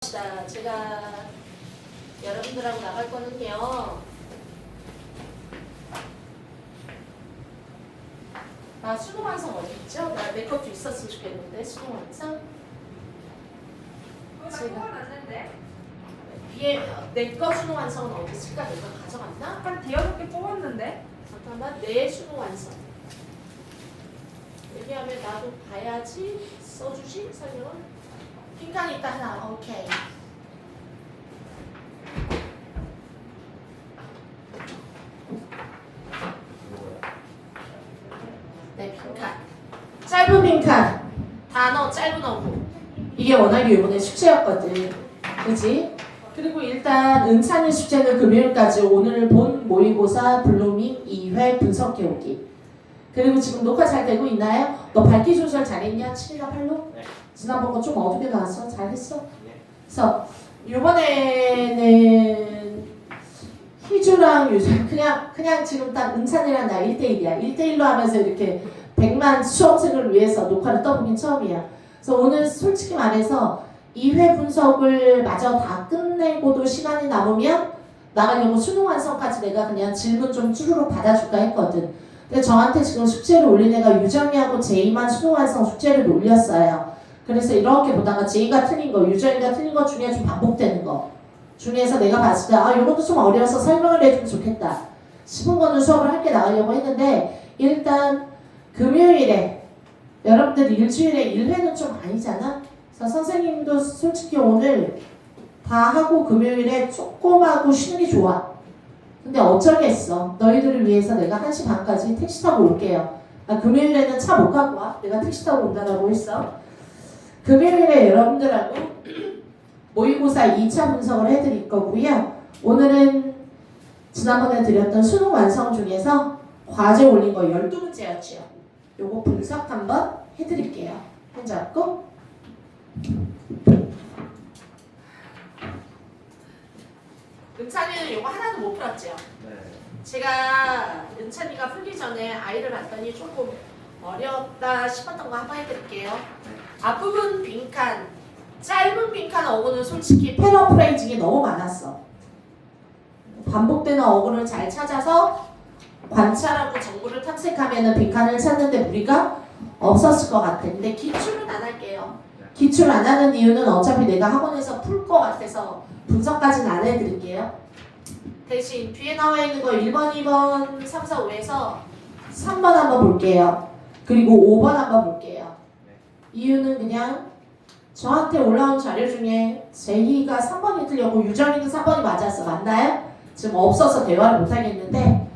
자, 제가 여러분들하고 나갈 거는요. 수능 완성 어디 있죠? 내 것도 있었으면 좋겠는데 수능 완성. 제가 났는데. 뒤에 내 거 수능 완성은 어디 있을까? 내가 가져갔나? 한 대여섯 개 뽑았는데. 잠깐만, 내 수능 완성. 얘기하면 나도 봐야지. 써주지 설명을. 핑크이 있다 하나. 오케이. 네, 빈칸. 짧은 빈칸. 단어 짧은 어구. 이게 워낙에 이번에 숙제였거든. 그지? 그리고 일단 은찬이 숙제는 금요일까지 오늘 본 모의고사 블루밍 2회 분석 해오기. 그리고 지금 녹화 잘 되고 있나요? 너 밝기 조절 잘했냐? 7나 8로? 네. 지난번 거 좀 어둡게 나왔어? 잘했어? 네. 그래서 이번에는 희주랑 유선 그냥 지금 딱 은찬이랑 나 1대1이야. 1대1로 하면서 이렇게 100만 수험생을 위해서 녹화를 떠보긴 처음이야. 그래서 오늘 솔직히 말해서 2회 분석을 마저 다 끝내고도 시간이 남으면 나가려고 수능 완성까지 내가 그냥 질문 좀 쭈루룩 받아줄까 했거든. 근데 저한테 지금 숙제를 올린 애가 유정이하고 제이만 수능 완성 숙제를 올렸어요. 그래서 이렇게 보다가 제이가 틀린 거, 유정이가 틀린 것 중에 좀 반복되는 거 중에서 내가 봤을 때 이것도 좀 어려워서 설명을 해주면 좋겠다 싶은 거는 수업을 함께 나가려고 했는데 일단 금요일에 여러분들 일주일에 1회는 좀 아니잖아. 그래서 선생님도 솔직히 오늘 다 하고 금요일에 조금 하고 쉬는 게 좋아. 근데 어쩌겠어. 너희들을 위해서 내가 1시 반까지 택시 타고 올게요. 금요일에는 차 못 갖고 와. 내가 택시 타고 온다고 했어. 금요일에 여러분들하고 모의고사 2차 분석을 해드릴 거고요. 오늘은 지난번에 드렸던 수능 완성 중에서 과제 올린 거 12문제였죠. 요거 분석 한번 해드릴게요. 펜 잡고. 은찬이는 요거 하나도 못 풀었죠? 네. 제가 은찬이가 풀기 전에 아이를 봤더니 조금 어렵다 싶었던 거 한번 해드릴게요. 앞부분 빈칸, 짧은 빈칸 어구는 솔직히 패러프레이징이 너무 많았어. 반복되는 어구를 잘 찾아서 관찰하고 정보를 탐색하면 빈칸을 찾는데 무리가 없었을 것 같아. 근데 기출은 안 할게요. 기출 안 하는 이유는 어차피 내가 학원에서 풀 것 같아서 분석까지는 안 해드릴게요. 대신 뒤에 나와 있는 거 1번, 2번, 3, 4, 5에서 3번 한번 볼게요. 그리고 5번 한번 볼게요. 이유는 그냥 저한테 올라온 자료 중에 제이가 3번이 틀렸고 유정이는 3번이 맞았어. 맞나요? 지금 없어서 대화를 못 하겠는데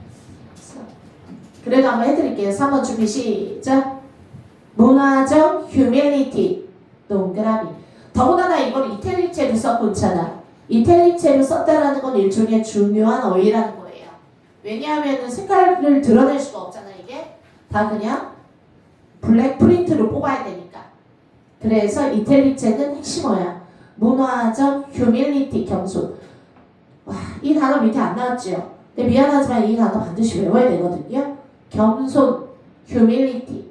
그래도 한번 해드릴게요. 3번 준비 시작. 문화적 휴밀리티 동그라미. 더군다나 이걸 이탈릭체로 썼고 있잖아. 이탈릭체로 썼다라는 건 일종의 중요한 어휘라는 거예요. 왜냐하면 색깔을 드러낼 수가 없잖아. 이게 다 그냥 블랙 프린트로 뽑아야 되니까. 그래서 이탈릭체는 핵심어야. 문화적 휴밀리티 겸손. 와, 이 단어 밑에 안 나왔죠? 근데 미안하지만 이 단어 반드시 외워야 되거든요. 겸손, 휴밀리티.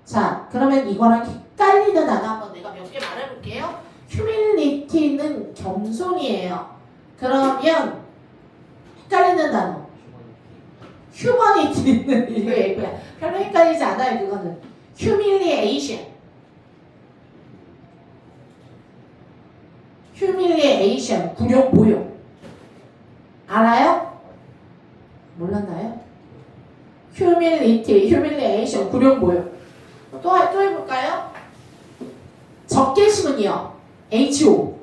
자, 그러면 이거랑 헷갈리는 단어 한번 내가 몇 개 말해볼게요. 휴밀리티는 겸손이에요. 그러면 헷갈리는 단어. 휴머니티는 이게 뭐야? 별로 헷갈리지 않아요. 그거는. 휴밀리에이션. 휴밀리에이션. 굴욕, 모욕. 알아요? 몰랐나요? 휴밀리에이션. 굴욕, 모욕. 또 해볼까요? 적개심은요. HO.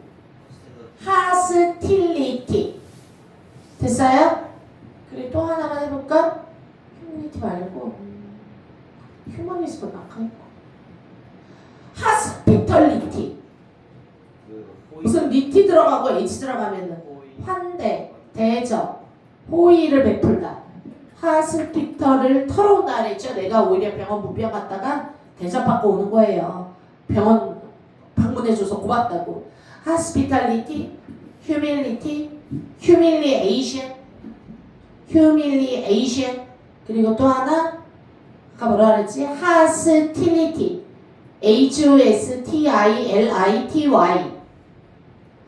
하스틸리티. 됐어요? 그리고 또 하나만 해볼까? 휴밀리티 말고 휴머니즘은 약하니까. 하스피털리티. 무슨 리티 들어가고 H 들어가면은 환대, 대접, 호의를 베풀다. 하스피털을 털어온다 그랬죠. 내가 오히려 병원 무병 갔다가 대접받고 오는 거예요. 병원 방문해줘서 고맙다고. 하스피탈리티, 휴밀리티, 휴밀리에이션, 그리고 또 하나 아까 뭐라 그랬지? 하스틸리티, HOSTILITY.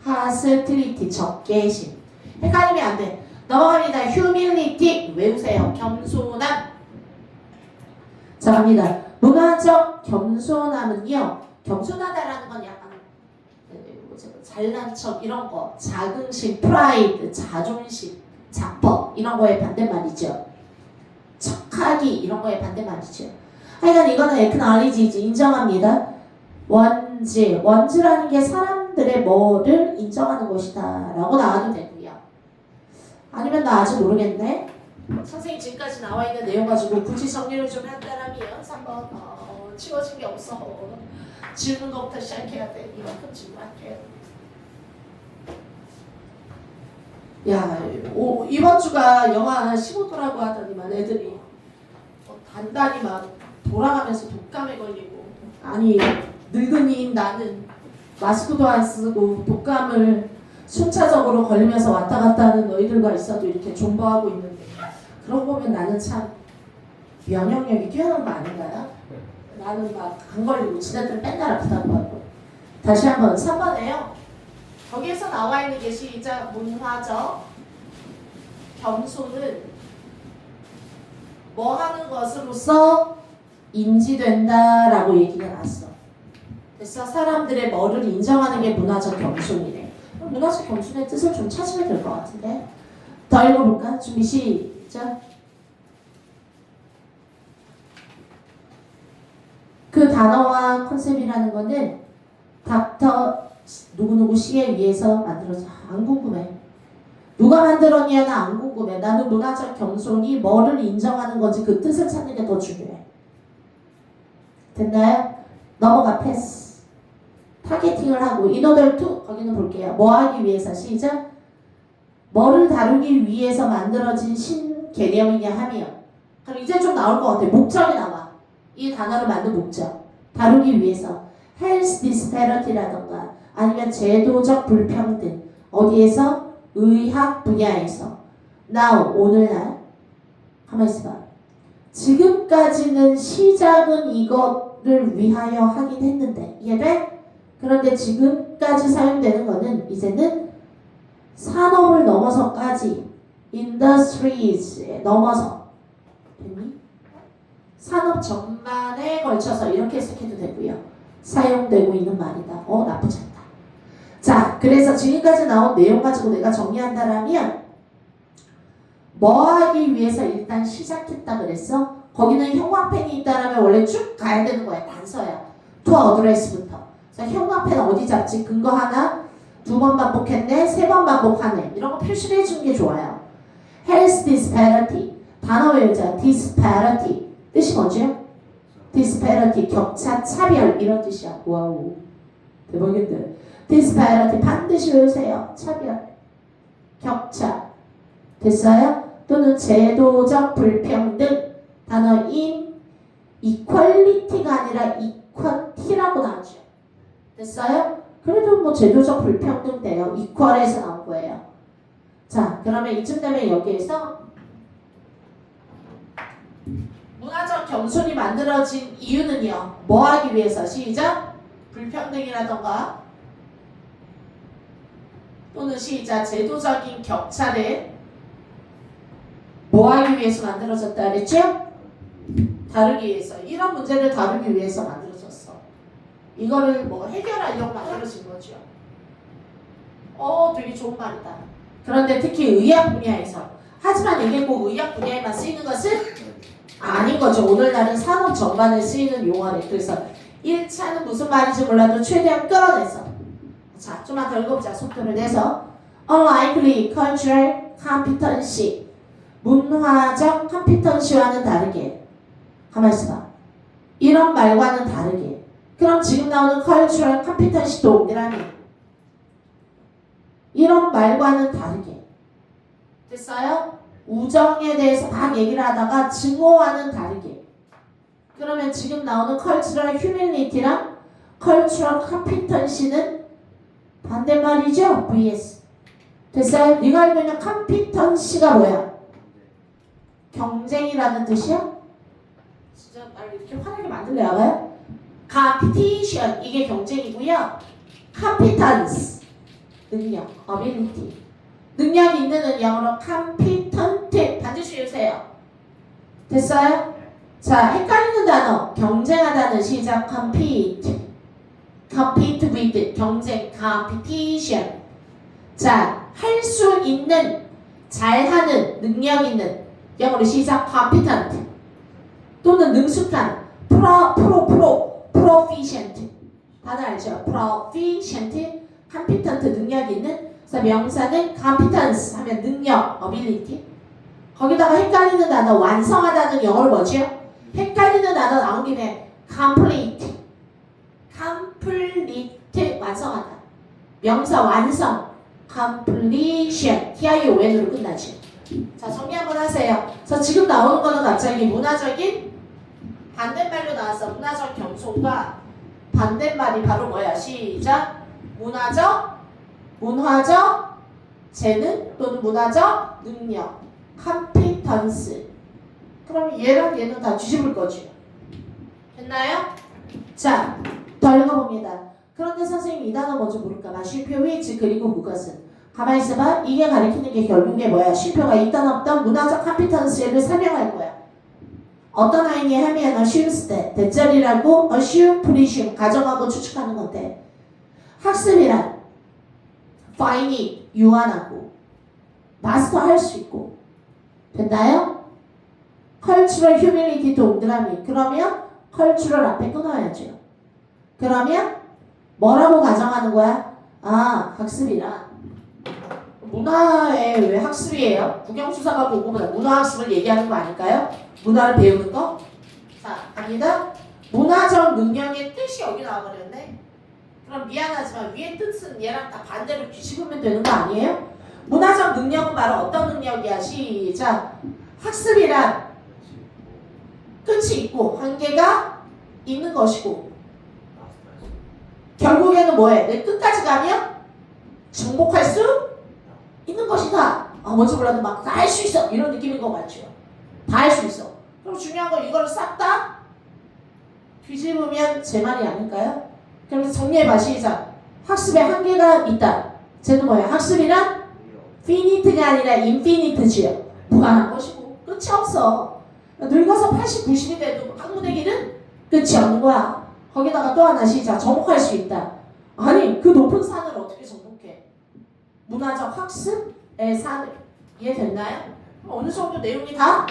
hostility 적개심. 헷갈리면 안 돼. 넘어갑니다. humility 외우세요. 겸손함. 자 갑니다. 문화적 겸손함은요. 겸손하다라는 건 약간 잘난 척 이런 거, 자긍심, 프라이드, 자존심, 자뻑 이런 거에 반대말이죠. 척하기 이런 거에 반대말이죠. 하여간 이거는 acknowledge이지 인정합니다. 원즈라는 게 사람들의 뭐를 인정하는 것이다 라고 나와도 되고요. 아니면 나 아직 모르겠네. 선생님 지금까지 나와 있는 내용 가지고 굳이 정리를 좀 한다라면 3번 치워진 게 없어. 지우는 것부터 시작해야 돼. 이만큼 질문할게요. 야, 이번 주가 영하 15도라고 하더니만 애들이 단단히 막 돌아가면서 독감에 걸리고 아니 늙은이인 나는 마스크도 안 쓰고 독감을 순차적으로 걸리면서 왔다 갔다 하는 너희들과 있어도 이렇게 존버하고 있는데 그러고 보면 나는 참 면역력이 뛰어난 거 아닌가요? 나는 막 안 걸리고 지네들은 맨날 아프다고 하고. 다시 한번 3번에요. 거기에서 나와 있는 게 시작 문화적 겸손은 뭐 하는 것으로서 인지된다라고 얘기가 났어. 그래서 사람들의 뭐를 인정하는 게 문화적 겸손이래. 그럼 문화적 겸손의 뜻을 좀 찾으면 될 것 같은데. 더 읽어볼까? 준비 시작. 그 단어와 컨셉이라는 거는 닥터 누구누구 씨에 의해서 만들어져. 안 궁금해. 누가 만들었냐는 안 궁금해. 나는 문화적 겸손이 뭐를 인정하는 건지 그 뜻을 찾는 게 더 중요해. 됐나요? 넘어가 패스. 타겟팅을 하고 in order to 거기는 볼게요. 뭐 하기 위해서 시작. 뭐를 다루기 위해서 만들어진 신개념이냐 하면 그럼 이제 좀 나올 것 같아. 목적이 나와. 이 단어를 만든 목적. 다루기 위해서 health disparity라던가 아니면 제도적 불평등 어디에서? 의학 분야에서. now 오늘날 가만히 있어봐. 지금까지는 시작은 이거를 위하여 하긴 했는데 이해돼? 그런데 지금까지 사용되는 거는 이제는 산업을 넘어서까지 industries 넘어서 됐니? 산업 전반에 걸쳐서 이렇게 해석해도 되고요. 사용되고 있는 말이다. 나쁘지 않다. 자, 그래서 지금까지 나온 내용 가지고 내가 정리한다라면 뭐 하기 위해서 일단 시작했다 그랬어? 거기는 형광펜이 있다라면 원래 쭉 가야 되는 거야. 단서야. to address부터. 그래서 형광펜 어디 잡지? 근거 하나, 2번 반복했네, 3번 반복하네. 이런 거 표시를 해주는 게 좋아요. health disparity. 단어 외우자. disparity. 뜻이 뭐죠? disparity. 격차, 차별. 이런 뜻이야. 와우. 대박인데. disparity. 반드시 외우세요. 차별. 격차. 됐어요? 또는 제도적 불평등. 단어 in equality가 아니라 equality라고 나오죠. 됐어요? 그래도 뭐 제도적 불평등 돼요. equal에서 나온 거예요. 자, 그러면 이쯤 되면 여기에서 문화적 겸손이 만들어진 이유는요. 뭐 하기 위해서? 시작. 불평등이라던가 또는 시작. 제도적인 격차를 뭐 하기 위해서 만들어졌다 그랬죠? 다루기 위해서. 이런 문제를 다루기 위해서 만들어졌어. 이거를 뭐 해결하려고 만들어진 거죠. 되게 좋은 말이다. 그런데 특히 의학 분야에서. 하지만 이게 꼭 의학 분야에만 쓰이는 것은 아닌 거죠. 오늘날은 산업 전반에 쓰이는 용어래. 그래서 1차는 무슨 말인지 몰라도 최대한 끌어내서. 자, 좀만 더 읽어보자. 속도를 내서. Unlikely cultural competency. 문화적 컴피턴시와는 다르게. 가만히 있어봐. 이런 말과는 다르게. 그럼 지금 나오는 cultural competency도 동일하니 이런 말과는 다르게. 됐어요? 우정에 대해서 막 얘기를 하다가 증오와는 다르게. 그러면 지금 나오는 cultural humanity랑 cultural competency는 반대말이죠? vs. 됐어요? 네가 알고 있는 competency가 뭐야? 경쟁이라는 뜻이야? 진짜 날 이렇게 화나게 만들래 알아요? competition 이게 경쟁이고요. competence 능력, ability. 능력 있는은 영어로 competent. 반드시 주세요. 됐어요? 자, 헷갈리는 단어. 경쟁하다는 시작 compete. compete with. 경쟁, competition. 자, 할 수 있는, 잘하는, 능력 있는. 영어로 시작 competent. 또는 능숙한, proficient. 다들 알죠? proficient, competent, 능력 있는. 그래서 명사는 competence 하면 능력, ability. 거기다가 헷갈리는 단어, 완성하다는 영어로 뭐죠? 헷갈리는 단어 나온 김에 complete, complete, 완성하다. 명사 완성, completion, TION으로 끝나지. 자, 정리 한번 하세요. 그래서 지금 나오는 거는 갑자기 문화적인 반대말로 나왔어. 문화적 겸손과 반대말이 바로 뭐야? 시작. 문화적 재능 또는 문화적 능력, competence. 그럼 얘랑 얘는 다 뒤집을 거지. 됐나요? 자, 더 읽어봅니다. 그런데 선생님 이 단어 뭔지 모를까봐 쉼표 which 그리고 무것은. 가만히 있어봐. 이게 가리키는 게 결국에 뭐야? 쉼표가 있던 없던 문화적 competence를 설명할 거야. 어떤 아이니 하면 assumes 때 대절이라고 assume, presume 가정하고 추측하는 건데 학습이란 find it, 유한하고 마스터할 수 있고 됐나요? cultural humility 동그라미. 그러면 cultural 앞에 끊어야죠. 그러면 뭐라고 가정하는 거야? 아, 학습이란 문화에 왜 학습이에요? 국영수사가 보고보다 문화학습을 얘기하는 거 아닐까요? 문화를 배우는 거? 자, 갑니다. 문화적 능력의 뜻이 여기 나와버렸네. 그럼 미안하지만 위의 뜻은 얘랑 다 반대로 뒤집으면 되는 거 아니에요? 문화적 능력은 바로 어떤 능력이야? 시작. 학습이란 끝이 있고 한계가 있는 것이고 결국에는 뭐해? 내 끝까지 가면 정복할 수 있는 것이다. 아, 뭔지 몰라도 막 다 할 수 있어. 이런 느낌인 거 같죠? 다 할 수 있어. 그럼 중요한 건 이거를 싹 다 뒤집으면 제 말이 아닐까요? 그럼 정리해봐. 시작. 학습에 한계가 있다. 쟤는 뭐야? 학습이란 finite가 아니라 infinite지요. 무한한 것이고 끝이 없어. 늙어서 80, 90이 돼도 학문의 길은 끝이 없는 거야. 거기다가 또 하나 시작. 정복할 수 있다. 아니 그 높은 산을 어떻게 정복해? 문화적 학습의 산을. 이해됐나요? 어느 정도 내용이 다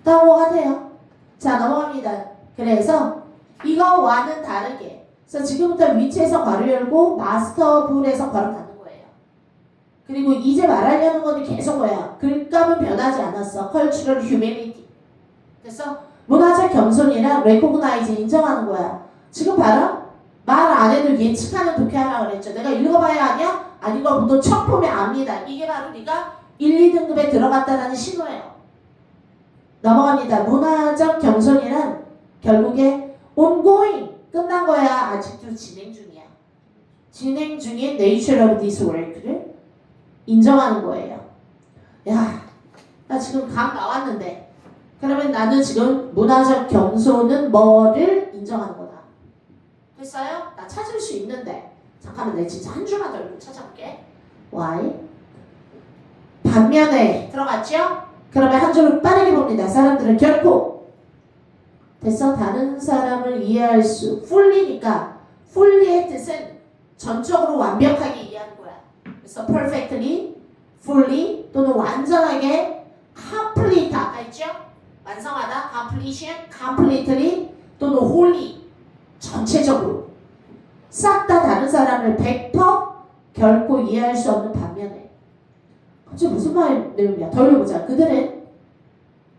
따오가 돼요. 자, 넘어갑니다. 그래서 이거와는 다르게 그래서 지금부터 위치에서 괄호 열고 마스터블에서 괄호 닫는 거예요. 그리고 이제 말하려는 거는 계속 뭐야? 글감은 변하지 않았어. cultural humility. 그래서 문화적 겸손이랑 recognize 인정하는 거야. 지금 봐라. 말 안 해도 예측하는 독해하라고 그랬죠. 내가 읽어봐야 하냐? 아닌 걸 보통 첫 보면 압니다. 이게 바로 네가 1, 2등급에 들어갔다는 신호예요. 넘어갑니다. 문화적 겸손이란 결국에 ongoing 끝난 거야. 아직도 진행 중이야. 진행 중인 nature of this work를 인정하는 거예요. 야, 나 지금 감 나왔는데 그러면 나는 지금 문화적 겸손은 뭐를 인정하는 거다. 됐어요? 나 찾을 수 있는데 잠깐만 내가 진짜 한 줄만 더 읽고 찾아볼게. Why? 반면에 들어갔죠? 그러면 한 줄을 빠르게 봅니다. 사람들은 결코 됐어? 다른 사람을 이해할 수 fully니까 fully의 뜻은 전적으로 완벽하게 이해하는 거야. 그래서 perfectly, fully 또는 완전하게 complete 아까 있죠? 완성하다, completion, completely 또는 wholly 전체적으로 싹 다 다른 사람을 100% 결코 이해할 수 없는 반면에 갑자기 무슨 말 내용이야? 더 읽어보자. 그들은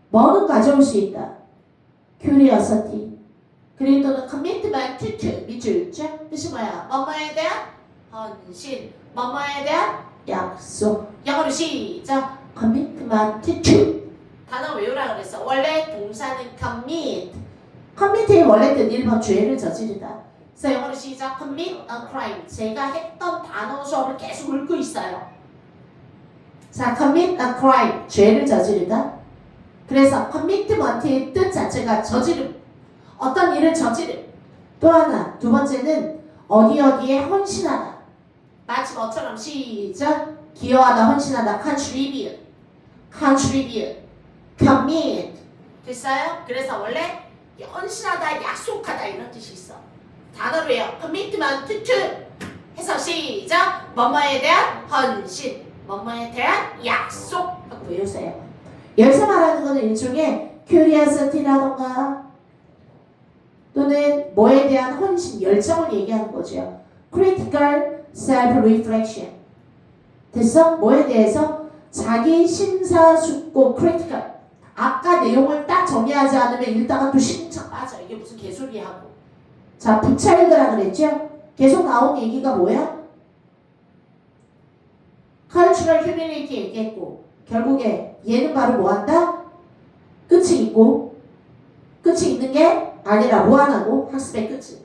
뭐는 가져올 수 있다. curiosity 그리고 또는 commitment to 밑줄자 뜻이 뭐야? 뭐뭐에 대한 헌신 뭐뭐에 대한 약속 영어로 시작 commitment to 단어 외우라 그랬어. 원래 동사는 commit의 원래 뜻 1번 죄를 저지르다. 그래서 영어로 시작 commit a crime. 제가 했던 단어 수업을 계속 읽고 있어요. 자, commit a crime. 죄를 저지르다. 그래서 commitment의 뜻 자체가 저지름. 어떤 일을 저지름. 또 하나, 두 번째는 어디에 헌신하다. 마치 뭐처럼 시작. 기여하다, 헌신하다, contribute, contribute, commit. 됐어요? 그래서 원래 헌신하다, 약속하다 이런 뜻이 있어. 단어로 해요. commitment to 해서 시작. 뭐뭐에 대한 헌신, 뭐뭐에 대한 약속 하고 외우세요. 여기서 말하는 거는 일종의 curiosity라던가 또는 뭐에 대한 헌신, 열정을 얘기하는 거죠. critical self-reflection. 됐어? 뭐에 대해서? 자기 심사숙고 critical. 아까 내용을 딱 정리하지 않으면 읽다가 또 심층 빠져. 이게 무슨 개소리 하고. 자, 부차 읽으라 그랬죠? 계속 나온 얘기가 뭐야? cultural humility 얘기했고 결국에 얘는 바로 뭐한다? 끝이 있고 끝이 있는 게 아니라 무한하고 학습의 끝이.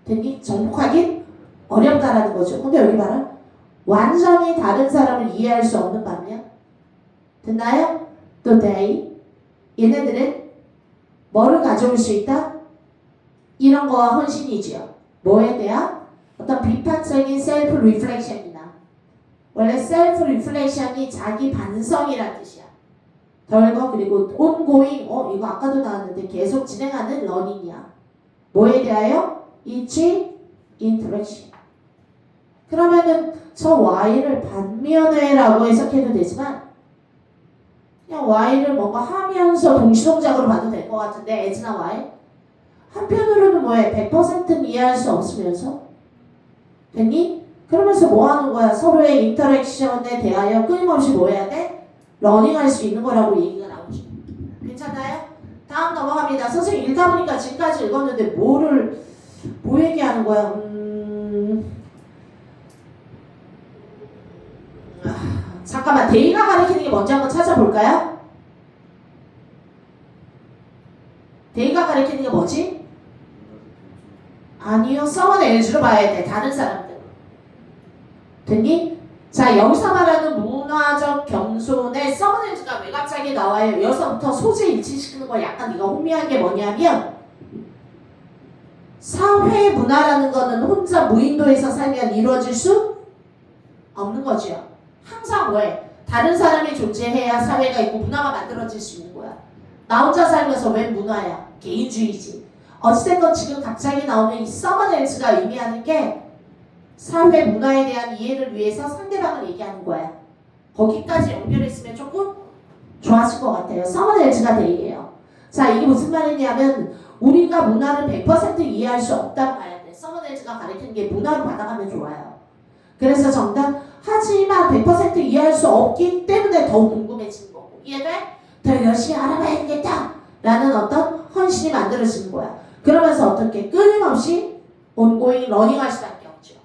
됐니? 정복하긴 어렵다라는 거죠. 근데 여기 봐라. 완전히 다른 사람을 이해할 수 없는 반면 됐나요? 또 they 얘네들은 뭐를 가져올 수 있다? 이런 거와 헌신이지요. 뭐에 대한? 어떤 비판적인 셀프 리플렉션이나 원래 셀프 리플렉션이 자기 반성이란 뜻이야. 덜거 그리고 ongoing 이거 아까도 나왔는데 계속 진행하는 러닝이야. 뭐에 대하여? each interaction. 그러면은 저 y를 반면에라고 해석해도 되지만 그냥 y를 뭔가 하면서 동시동작으로 봐도 될 것 같은데 as나 y 한편으로는 뭐해? 100%는 이해할 수 없으면서 됐니? 그러면서 뭐 하는 거야? 서로의 인터랙션에 대하여 끊임없이 뭐 해야 돼? 러닝할 수 있는 거라고 얘기가 나오죠. 괜찮나요? 다음 넘어갑니다. 선생님 읽다 보니까 지금까지 읽었는데 뭐 얘기하는 거야? 잠깐만 데이가 가리키는 게 뭔지 한번 찾아볼까요? 데이가 가리키는 게 뭐지? 아니요. someone else로 봐야 돼. 다른 사람들. 됐니? 자 여기서 말하는 문화적 겸손의 someone else가 왜 갑자기 나와요? 여기서부터 소재 일치시키는 거 약간 네가 혼미한 게 뭐냐면 사회 문화라는 거는 혼자 무인도에서 살면 이루어질 수 없는 거죠. 항상 뭐해? 다른 사람이 존재해야 사회가 있고 문화가 만들어질 수 있는 거야. 나 혼자 살면서 왜 문화야? 개인주의지. 어찌됐건 지금 갑자기 나오는 이 someone else가 의미하는 게 사회 문화에 대한 이해를 위해서 상대방을 얘기하는 거야. 거기까지 연결했으면 조금 좋았을 것 같아요. someone else가 대의예요. 자 이게 무슨 말이냐면 우리가 문화를 100% 이해할 수 없다고 봐야 돼. someone else가 가르치는 게 문화로 받아가면 좋아요. 그래서 정답 하지만 100% 이해할 수 없기 때문에 더욱 궁금해지는 거고 이해돼? 더 열심히 알아봐야 되겠다 라는 어떤 헌신이 만들어지는 거야. 그러면서 어떻게 끊임없이 ongoing 러닝할 수밖에 없죠.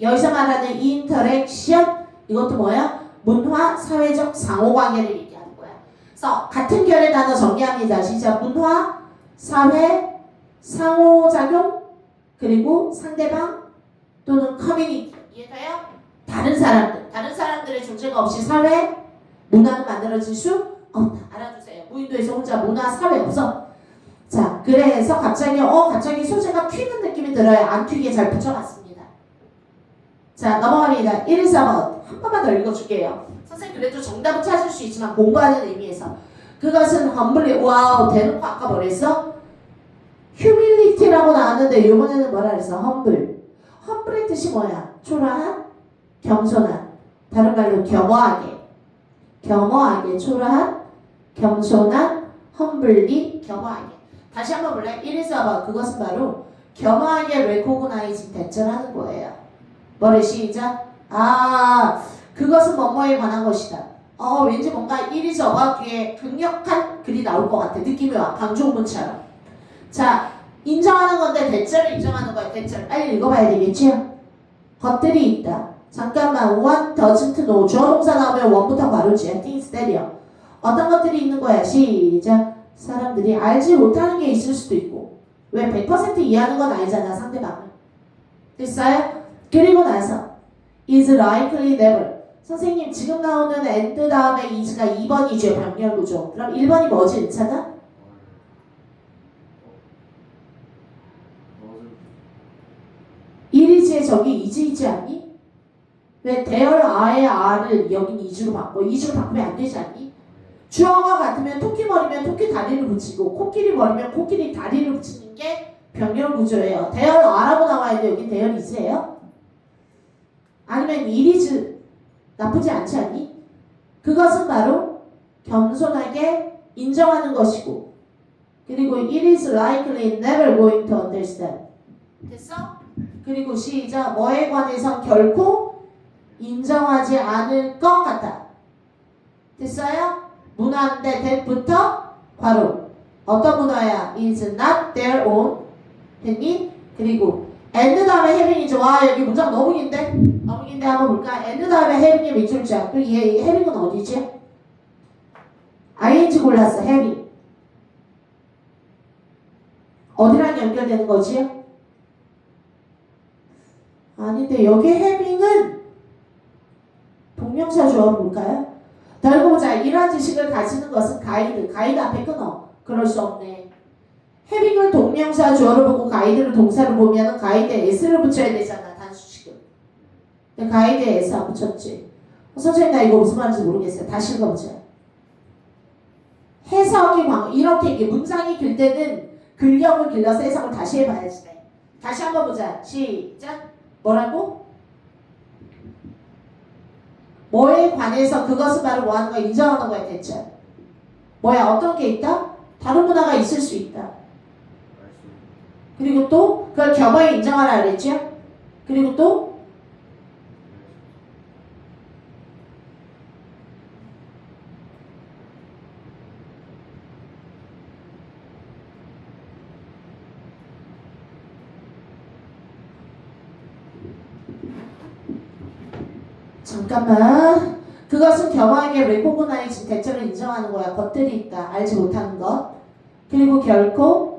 여기서 말하는 인터랙션 이것도 뭐야? 문화, 사회적 상호관계를 얘기하는 거야. 그래서 같은 결의 단어 정리합니다. 시작. 문화, 사회, 상호작용 그리고 상대방 또는 커뮤니티 이해돼요? 다른 사람들의 존재가 없이 사회, 문화는 만들어질 수 없다. 알아두세요. 무인도에서 혼자 문화, 사회 없어. 자, 그래서 갑자기 소재가 튀는 느낌이 들어요. 안 튀게 잘 붙여봤습니다. 자, 넘어갑니다. 1, 4번 한 번만 더 읽어줄게요. 선생님 그래도 정답은 찾을 수 있지만 공부하는 의미에서 그것은 humbly 와우 대놓고 아까 뭐랬어? humility라고 나왔는데 이번에는 뭐라 그랬어? humble의 뜻이 뭐야? 초라한, 겸손한. 다른 말로 겸허하게, 초라한, 겸손한, humbly, 겸허하게. 다시 한번 볼래? 1에서 봐. 그것은 바로 겸허하게 recognize 대처하는 거예요. 뭐를 시작? 그것은 뭐뭐에 관한 것이다. 왠지 뭔가 1에서 봐 뒤에 강력한 글이 나올 것 같아. 느낌이 와. 강조문처럼. 자, 인정하는 건데 대절을 인정하는 거야. 대절. 빨리 읽어봐야 되겠지요? 것들이 있다. 잠깐만. one doesn't know. 주어 동사 나오면 원부터 바로지. things 때려. 어떤 것들이 있는 거야. 시작. 사람들이 알지 못하는 게 있을 수도 있고 왜 100% 이해하는 건 아니잖아. 상대방을. 됐어요? 그리고 나서 is likely never. 선생님 지금 나오는 and 다음에 is가 2번이죠. 병렬구조. 그럼 1번이 뭐지? 괜찮아? 이리지에 저기 이지 있지 않니? 왜 there are의 are를 여긴 is로 바꿔? is로 바꾸면 안 되지 않니? 주어가 같으면 토끼 머리면 토끼 다리를 붙이고 코끼리 머리면 코끼리 다리를 붙이는 게 병렬 구조예요. there are라고 나와있는데 여긴 there is예요? 아니면 it is 나쁘지 않지 않니? 그것은 바로 겸손하게 인정하는 것이고 그리고 it is likely never going to understand 됐어? 그리고 시작 뭐에 관해선 결코 인정하지 않을 것 같다 됐어요? 문화인데 that부터 괄호 어떤 문화야? is not their own 됐니? 그리고 and 다음에 having이죠. 와 여기 문장 너무 긴데? 너무 긴데 한번 볼까? and 다음에 having이 몇 줄자? 또 얘 having은 어디지? ing 골랐어. having 어디랑 연결되는 거지? 아닌데 여기 having은 동명사 주어 볼까요? 자 읽어보자. 이러한 지식을 가지는 것은 가이드 앞에 끊어. 그럴 수 없네. having을 동명사 주어로 보고 가이드를 동사로 보면 가이드에 s를 붙여야 되잖아. 단수식은. 근데 가이드에 s 안 붙였지. 선생님 나 이거 무슨 말인지 모르겠어요. 다시 읽어보자. 해석이 이렇게 이게 문장이 길 때는 근력을 길러서 해석을 다시 해봐야지 돼. 다시 한번 보자. 시작. 뭐라고? 뭐에 관해서 그것은 바로 뭐 하는 거야? 인정하는 거야 대체. 뭐야? 어떤 게 있다? 다른 문화가 있을 수 있다. 그리고 또 그걸 겸허히 인정하라 그랬죠? 그리고 또 잠깐만. 그것은 겸허하게 recognize 대체로 인정하는 거야. 것들이 있다. 알지 못하는 것. 그리고 결코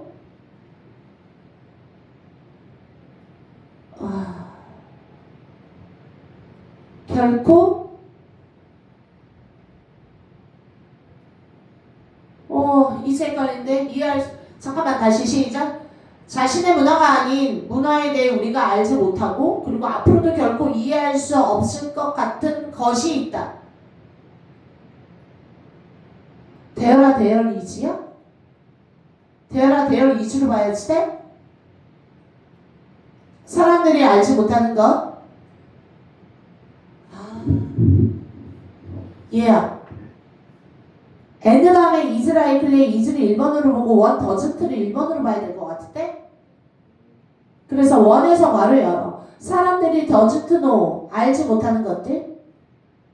이제 헷갈리는데 잠깐만 다시 시작. 자신의 문화가 아닌 문화에 대해 우리가 알지 못하고 그리고 앞으로도 결코 이해할 수 없을 것 같은 것이 있다. 대열아 대열 이지야? 대열아 대열 이지로 봐야지 돼? 사람들이 알지 못하는 것. 얘야. and 다음에 is likely is를 1번으로 보고 one doesn't를 1번으로 봐야 될 것 같은데? 그래서 원에서 괄호 열어. 사람들이 doesn't know 알지 못하는 것들.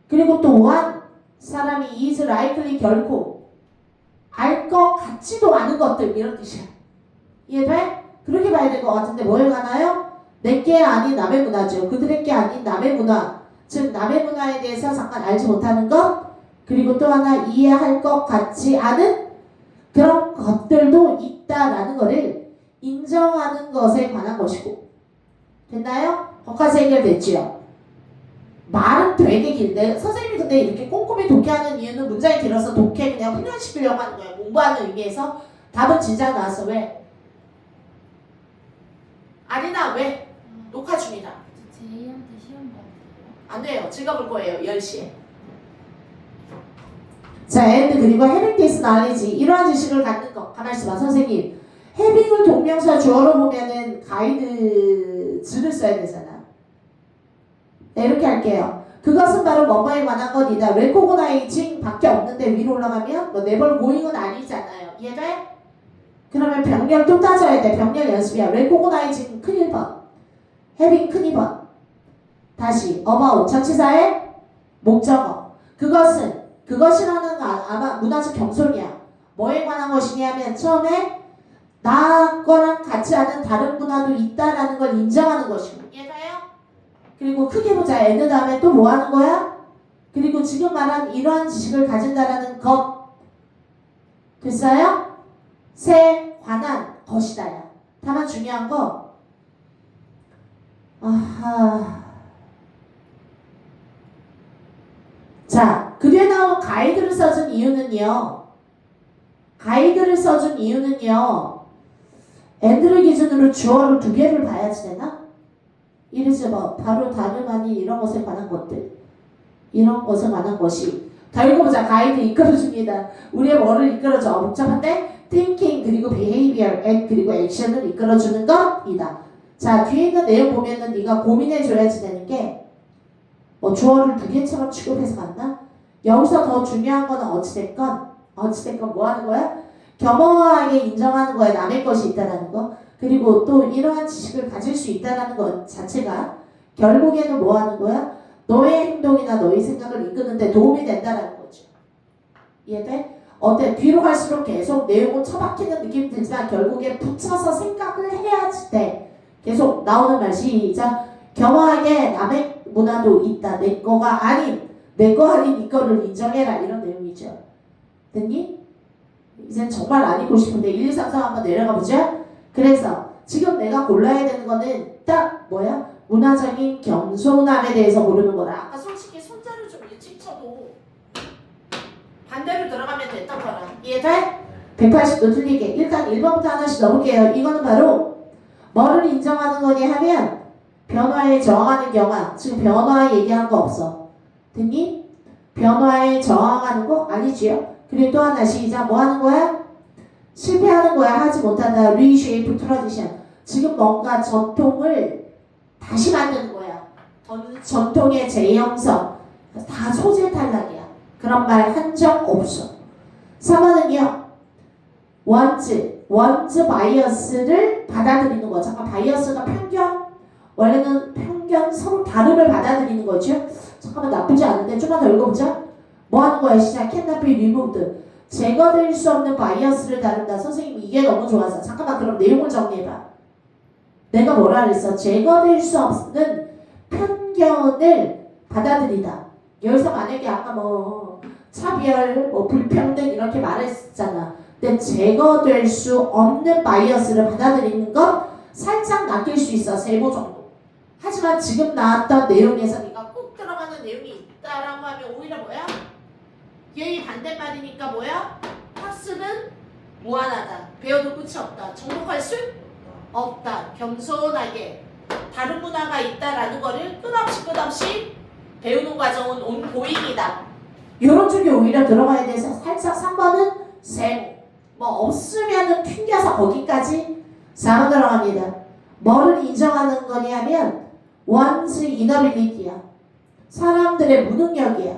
그리고 또 one 사람이 is likely 결코 알 것 같지도 않은 것들 이런 뜻이야. 이해돼? 그렇게 봐야 될 것 같은데 뭐에 관하여? 내게 아닌 남의 문화죠. 그들에게 아닌 남의 문화. 즉 남의 문화에 대해서 잠깐 알지 못하는 것. 그리고 또 하나 이해할 것 같지 않은 그런 것들도 있다라는 것을 인정하는 것에 관한 것이고 됐나요? 거기까지 해결됐지요? 말은 되게 긴데 선생님이 근데 이렇게 꼼꼼히 독해하는 이유는 문장이 길어서 독해 그냥 훈련시키려고 하는 거야. 공부하는 의미에서 답은 진작 나왔어. 왜? 아니나 왜? 녹화 중이다. 제이한테 시험 봐도 안 돼요. 찍어볼 거예요. 10시에. 자, and 그리고 having this knowledge 이러한 지식을 갖는 거. 가만히 있어봐. 선생님. having을 동명사 주어로 보면은 가이드즈를 써야 되잖아. 네, 이렇게 할게요. 그것은 바로 뭐뭐에 관한 것이다. recognizing 밖에 없는데 위로 올라가면 뭐 never going은 아니잖아요. 이해돼? 그러면 병렬 또 따져야 돼. 병렬 연습이야. recognizing 큰 1번. having 큰 2번. 다시 about 전치사의 목적어. 그것이라는 거 아마 문화적 경솔이야. 뭐에 관한 것이냐면 처음에 나 거랑 같지 않은 다른 문화도 있다라는 걸 인정하는 것이고 이해가요? 그리고 크게 보자. and 다음에 또 뭐 하는 거야? 그리고 지금 말한 이러한 지식을 가진다라는 것 됐어요? 세 관한 것이다야. 다만 중요한 거 자, 그 뒤에 나온 가이드를 써준 이유는요. and를 기준으로 주어를 두 개를 봐야지 되나? 이르지 뭐 바로 다름 아닌 이런 것에 관한 것들, 이런 것에 관한 것이. 다 읽어보자. 가이드 이끌어줍니다. 우리의 뭐를 이끌어줘? 복잡한데 thinking 그리고 behavior and 그리고 action을 이끌어주는 것이다. 자, 뒤에 있는 내용 보면은 네가 고민해줘야지 되는 게 뭐 주어를 두 개처럼 취급해서 갔나? 여기서 더 중요한 거는 어찌됐건 뭐 하는 거야? 겸허하게 인정하는 거야. 남의 것이 있다라는 거. 그리고 또 이러한 지식을 가질 수 있다라는 것 자체가 결국에는 뭐 하는 거야? 너의 행동이나 너의 생각을 이끄는데 도움이 된다라는 거죠. 이해돼? 어때? 뒤로 갈수록 계속 내용은 처박히는 느낌이 들지만 결국에 붙여서 생각을 해야지 돼. 계속 나오는 말 시작. 겸허하게 남의 문화도 있다. 내 거가 아닌 내 거 아닌 네 거를 인정해라. 이런 내용이죠. 됐니? 이젠 정말 아니고 싶은데 1, 2, 3, 4 한번 내려가 보자. 그래서 지금 내가 골라야 되는 거는 딱 뭐야? 문화적인 겸손함에 대해서 고르는 거다. 아까 솔직히 손자를 좀 일찍 쳐도 반대로 들어가면 됐던 거라. 이해돼? 180도 틀리게. 일단 1번부터 하나씩 넣을게요. 이거는 바로 뭐를 인정하는 거니 하면 변화에 저항하는 경향. 지금 변화 얘기한 거 없어. 됐니? 변화에 저항하는 거 아니지요? 그리고 또 하나 시작. 뭐 하는 거야? 실패하는 거야. 하지 못한다. reshape tradition. 지금 뭔가 전통을 다시 만드는 거야. 전통의 재형성. 다 소재 탈락이야. 그런 말 한 적 없어. 3번은요. 원즈 바이어스를 받아들이는 거. 잠깐 바이어스가 편견. 원래는 편견 서로 다름을 받아들이는 거죠. 잠깐만 나쁘지 않은데 좀만 더 읽어보자. 뭐 하는 거야? 시작. cannot be removed. 제거될 수 없는 바이어스를 다룬다. 선생님 이게 너무 좋아서. 잠깐만 그럼 내용을 정리해봐. 내가 뭐라 그랬어? 제거될 수 없는 편견을 받아들이다. 여기서 만약에 아까 뭐 차별, 뭐 불평등 이렇게 말했잖아. 근데 제거될 수 없는 바이어스를 받아들이는 건 살짝 낚일 수 있어. 세모 정도. 하지만 지금 나왔던 내용에서 네가 꼭 들어가는 내용이 있다라고 하면 오히려 뭐야? 얘의 반대말이니까 뭐야? 학습은 무한하다. 배워도 끝이 없다. 정복할 수 없다. 겸손하게 다른 문화가 있다라는 거를 끝없이 배우는 과정은 온고잉이다. 이런 쪽이 오히려 들어가야 돼서 살짝 3번은 세모. 뭐 없으면은 튕겨서 거기까지 4번 들어갑니다. 뭐를 인정하는 거냐 하면 one's inability야. 사람들의 무능력이야.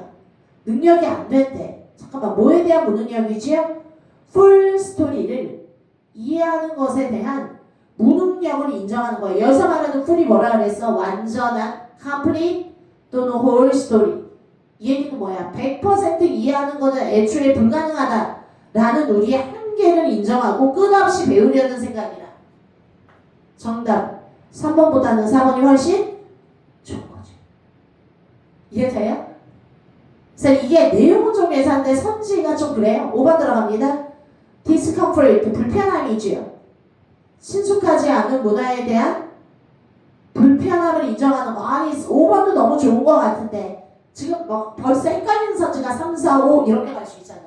능력이 안 된대. 잠깐만 뭐에 대한 무능력이지요? full story를 이해하는 것에 대한 무능력을 인정하는 거예요. 여기서 말하는 full이 뭐라 그랬어? 완전한 complete 또는 whole story. 이 얘기는 뭐야? 100% 이해하는 거는 애초에 불가능하다라는 우리의 한계를 인정하고 끝없이 배우려는 생각이다. 정답 3번보다는 4번이 훨씬 좋은 거죠. 이해돼요? 그래서 이게 내용은 좀 예사인데 선지가 좀 그래요. 5번 들어갑니다. discomfort, 불편함이지요. 친숙하지 않은 문화에 대한 불편함을 인정하는 거. 아니 5번도 너무 좋은 거 같은데 지금 뭐 벌써 헷갈리는 선지가 3, 4, 5 이렇게 갈 수 있잖아.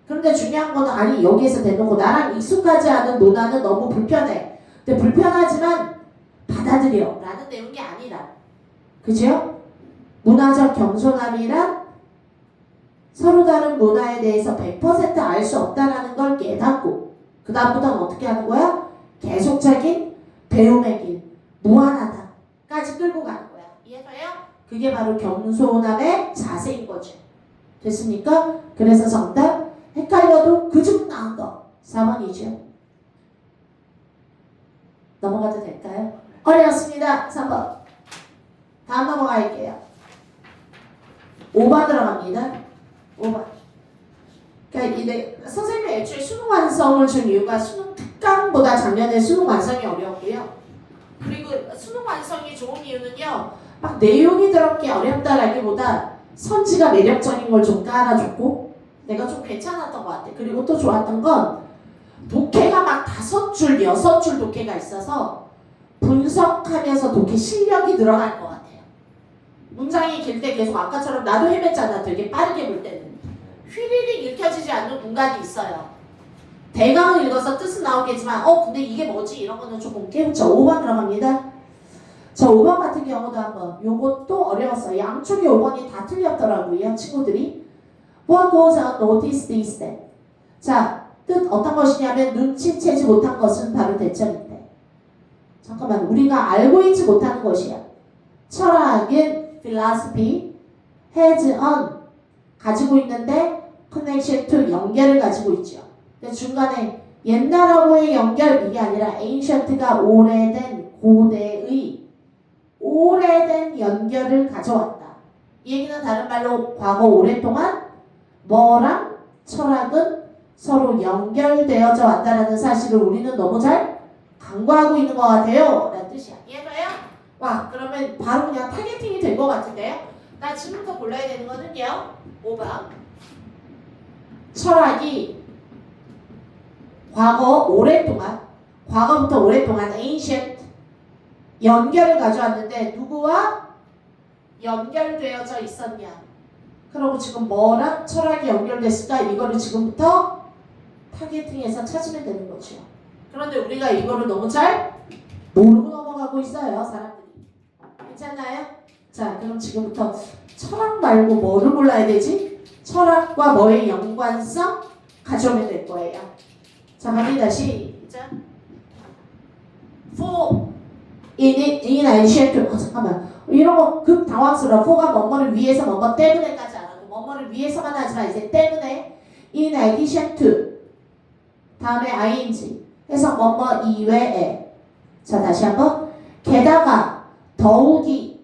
그런데 중요한 거는 아니 여기에서 대놓고 나랑 익숙하지 않은 문화는 너무 불편해. 근데 불편하지만 받아들여 라는 내용이 아니라 그죠? 문화적 겸손함이란 서로 다른 문화에 대해서 100% 알 수 없다라는 걸 깨닫고 그 다음부터는 어떻게 하는 거야? 계속적인 배움의 길 무한하다까지 끌고 가는 거야. 이해돼요? 그게 바로 겸손함의 자세인 거죠. 됐습니까? 그래서 정답 헷갈려도 그중 나은 거 4번이죠. 넘어가도 될까요? 어려웠습니다. 3번. 다음 넘어갈게요. 5번 들어갑니다. 5번. 그러니까 이제 선생님이 애초에 수능 완성을 준 이유가 수능 특강보다 작년에 수능 완성이 어려웠고요. 그리고 수능 완성이 좋은 이유는요. 막 내용이 들었기 어렵다라기보다 선지가 매력적인 걸 좀 깔아줬고 내가 좀 괜찮았던 것 같아. 그리고 또 좋았던 건 독해가 막 5줄, 6줄 독해가 있어서 분석하면서 독해 실력이 늘어날 것 같아요. 문장이 길 때 계속 아까처럼 나도 헤맸잖아. 되게 빠르게 볼 때는. 휘리릭 읽혀지지 않는 공간이 있어요. 대강을 읽어서 뜻은 나오겠지만 근데 이게 뭐지? 이런 거는 조금 깨우쳐. 5번 들어갑니다. 자, 5번 같은 경우도 한번 요것도 어려웠어요. 양쪽에 5번이 다 틀렸더라고요. 친구들이. What goes unnoticed is that. 자, 뜻 어떤 것이냐면 눈치채지 못한 것은 바로 대점인데. 잠깐만, 우리가 알고 있지 못하는 것이야. 철학은 philosophy has on 가지고 있는데 connection to 연결을 가지고 있죠. 근데 중간에 옛날하고의 연결 이게 아니라 ancient가 오래된 고대의 오래된 연결을 가져왔다. 이 얘기는 다른 말로 과거 오랫동안 뭐랑 철학은 서로 연결되어져 왔다라는 사실을 우리는 너무 잘 간과하고 있는 것 같아요. 라는 뜻이야. 이해가요? 와, 그러면 바로 그냥 타겟팅이 된 것 같은데요? 나 지금부터 골라야 되는 거는요. 5번. 철학이 과거부터 오랫동안 ancient 연결을 가져왔는데 누구와 연결되어져 있었냐? 그리고 지금 뭐랑 철학이 연결됐을까? 이거를 지금부터 타겟팅해서 찾으면 되는 거죠. 그런데 우리가 이거를 너무 잘 모르고 넘어가고 있어요, 사람들이. 괜찮나요? 자, 그럼 지금부터 철학 말고 뭐를 골라야 되지? 철학과 뭐의 연관성 가져오면 될 거예요. 자, 갑니다. 시작. For in addition to 잠깐만. 이런 거 급 당황스러워. for가 뭐뭐를 위해서 뭐뭐 때문에까지 안 하고 뭐뭐를 위해서만 하지만 이제 때문에 in addition to 다음에 ing 해서 뭐뭐 이외에. 자, 다시 한번. 게다가 더욱이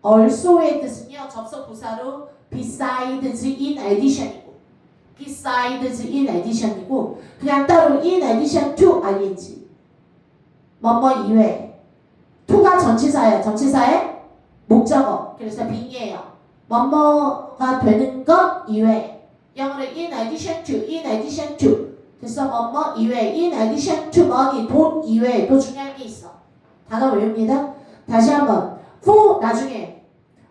also의 뜻은요. 접속 부사로 besides in addition이고 besides in addition이고 그냥 따로 in addition to ing 뭐뭐 이외에 to가 전치사예요. 전치사의 목적어. 그래서 빙이에요. 뭐뭐가 되는 것 이외에 영어로 in addition to 그래서 뭐뭐 이외에 in addition to money 돈 이외에 또 중요한 게 있어. 단어 외웁니다. 다시 한번 for 나중에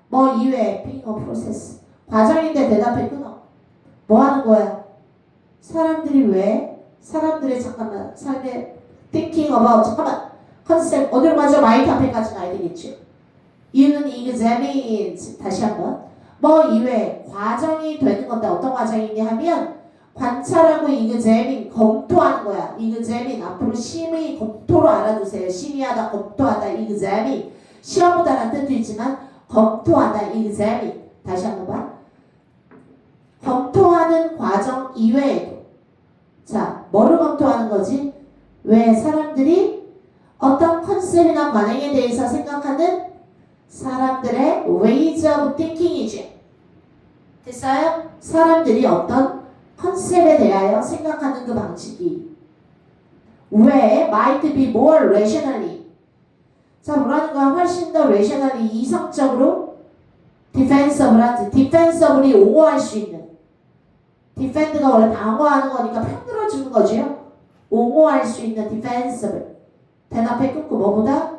뭐 이외에 being a process 과정인데 대답해 끊어. 뭐 하는 거야? 사람들이 왜 사람들의 잠깐만 삶에 thinking about 잠깐만 컨셉 어디로 가죠? 마이트 앞에까지 가야 되겠죠. 이유는 examines 다시 한번 뭐 이외에 과정이 되는 건데 어떤 과정이냐 하면 관찰하고 examine 검토하는 거야. examine 앞으로 심의 검토로 알아두세요. 심의하다 검토하다 examine 시험보다는 뜻도 있지만 검토하다 examine 다시 한번 봐. 검토하는 과정 이외에도 자 뭐를 검토하는 거지? 왜 사람들이 어떤 컨셉이나 관행에 대해서 생각하는 사람들의 ways of thinking이지. 됐어요? 사람들이 어떤 컨셉에 대하여 생각하는 그 방식이 왜 might be more rationally 자 뭐라는 거야? 훨씬 더 rationally 이성적으로 defensible하지 defensibly 옹호할 수 있는 defend가 원래 방어하는 거니까 편들어주는 거죠. 옹호할 수 있는 defensible 대답해 끊고 뭐보다?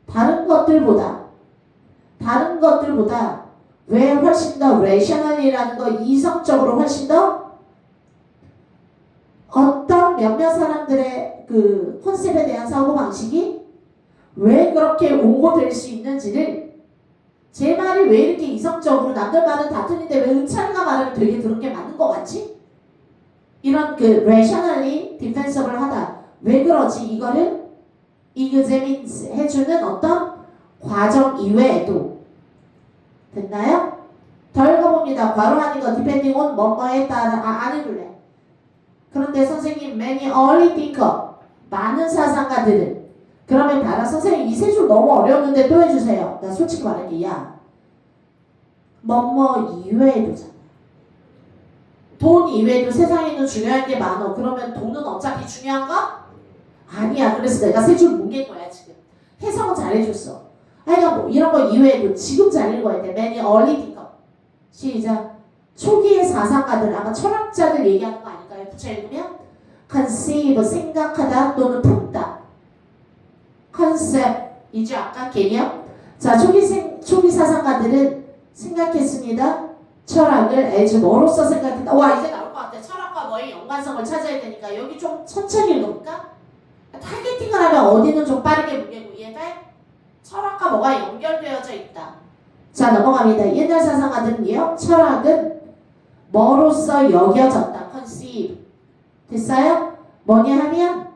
다른 것들보다 왜 훨씬 더 rationally라는 거 이성적으로 훨씬 더 어떤 몇몇 사람들의 그 컨셉에 대한 사고방식이 왜 그렇게 옹호될 수 있는지를 제 말이 왜 이렇게 이성적으로 남들 말은 다 틀린데 왜 은찬이가 말하면 되게 들은 게 맞는 것 같지? 이런 그 rationally defensible 하다 왜 그러지? 이거를 examines 해주는 어떤 과정 이외에도 됐나요? 더 읽어봅니다. 괄호하는 거 depending on 뭐뭐에 따라 안 읽을래. 그런데 선생님 many early thinker 많은 사상가들은 그러면 봐라 선생님 이 세 줄 너무 어려웠는데 또 해주세요. 나 솔직히 말할게 야 뭐뭐 이외에도잖아. 돈 이외에도 세상에는 중요한 게 많어. 그러면 돈은 어차피 중요한가? 아니야. 그래서 내가 세 줄 뭉갠 거야 지금. 해석은 잘해줬어. 하여간 뭐 이런 거 이외에도 지금 잘 읽어야 돼. many early thinker. 시작. 초기의 사상가들 아마 철학자들 얘기하는 거 아닐까요? 붙여 읽으면 conceive 생각하다 또는 품다. 컨셉이죠. 아까 개념. 자 초기 사상가들은 생각했습니다. 철학을 as 뭐로서 생각했다. 와 이제 나올 것 같아. 철학과 뭐의 연관성을 찾아야 되니까 여기 좀 천천히 읽어볼까? 타겟팅을 하면 어디는 좀 빠르게 뭉개고 이해가? 철학과 뭐가 연결되어져 있다. 자, 넘어갑니다. 옛날 사상가들은요, 철학은 뭐로서 여겨졌다. conceive. 됐어요? 뭐냐 하면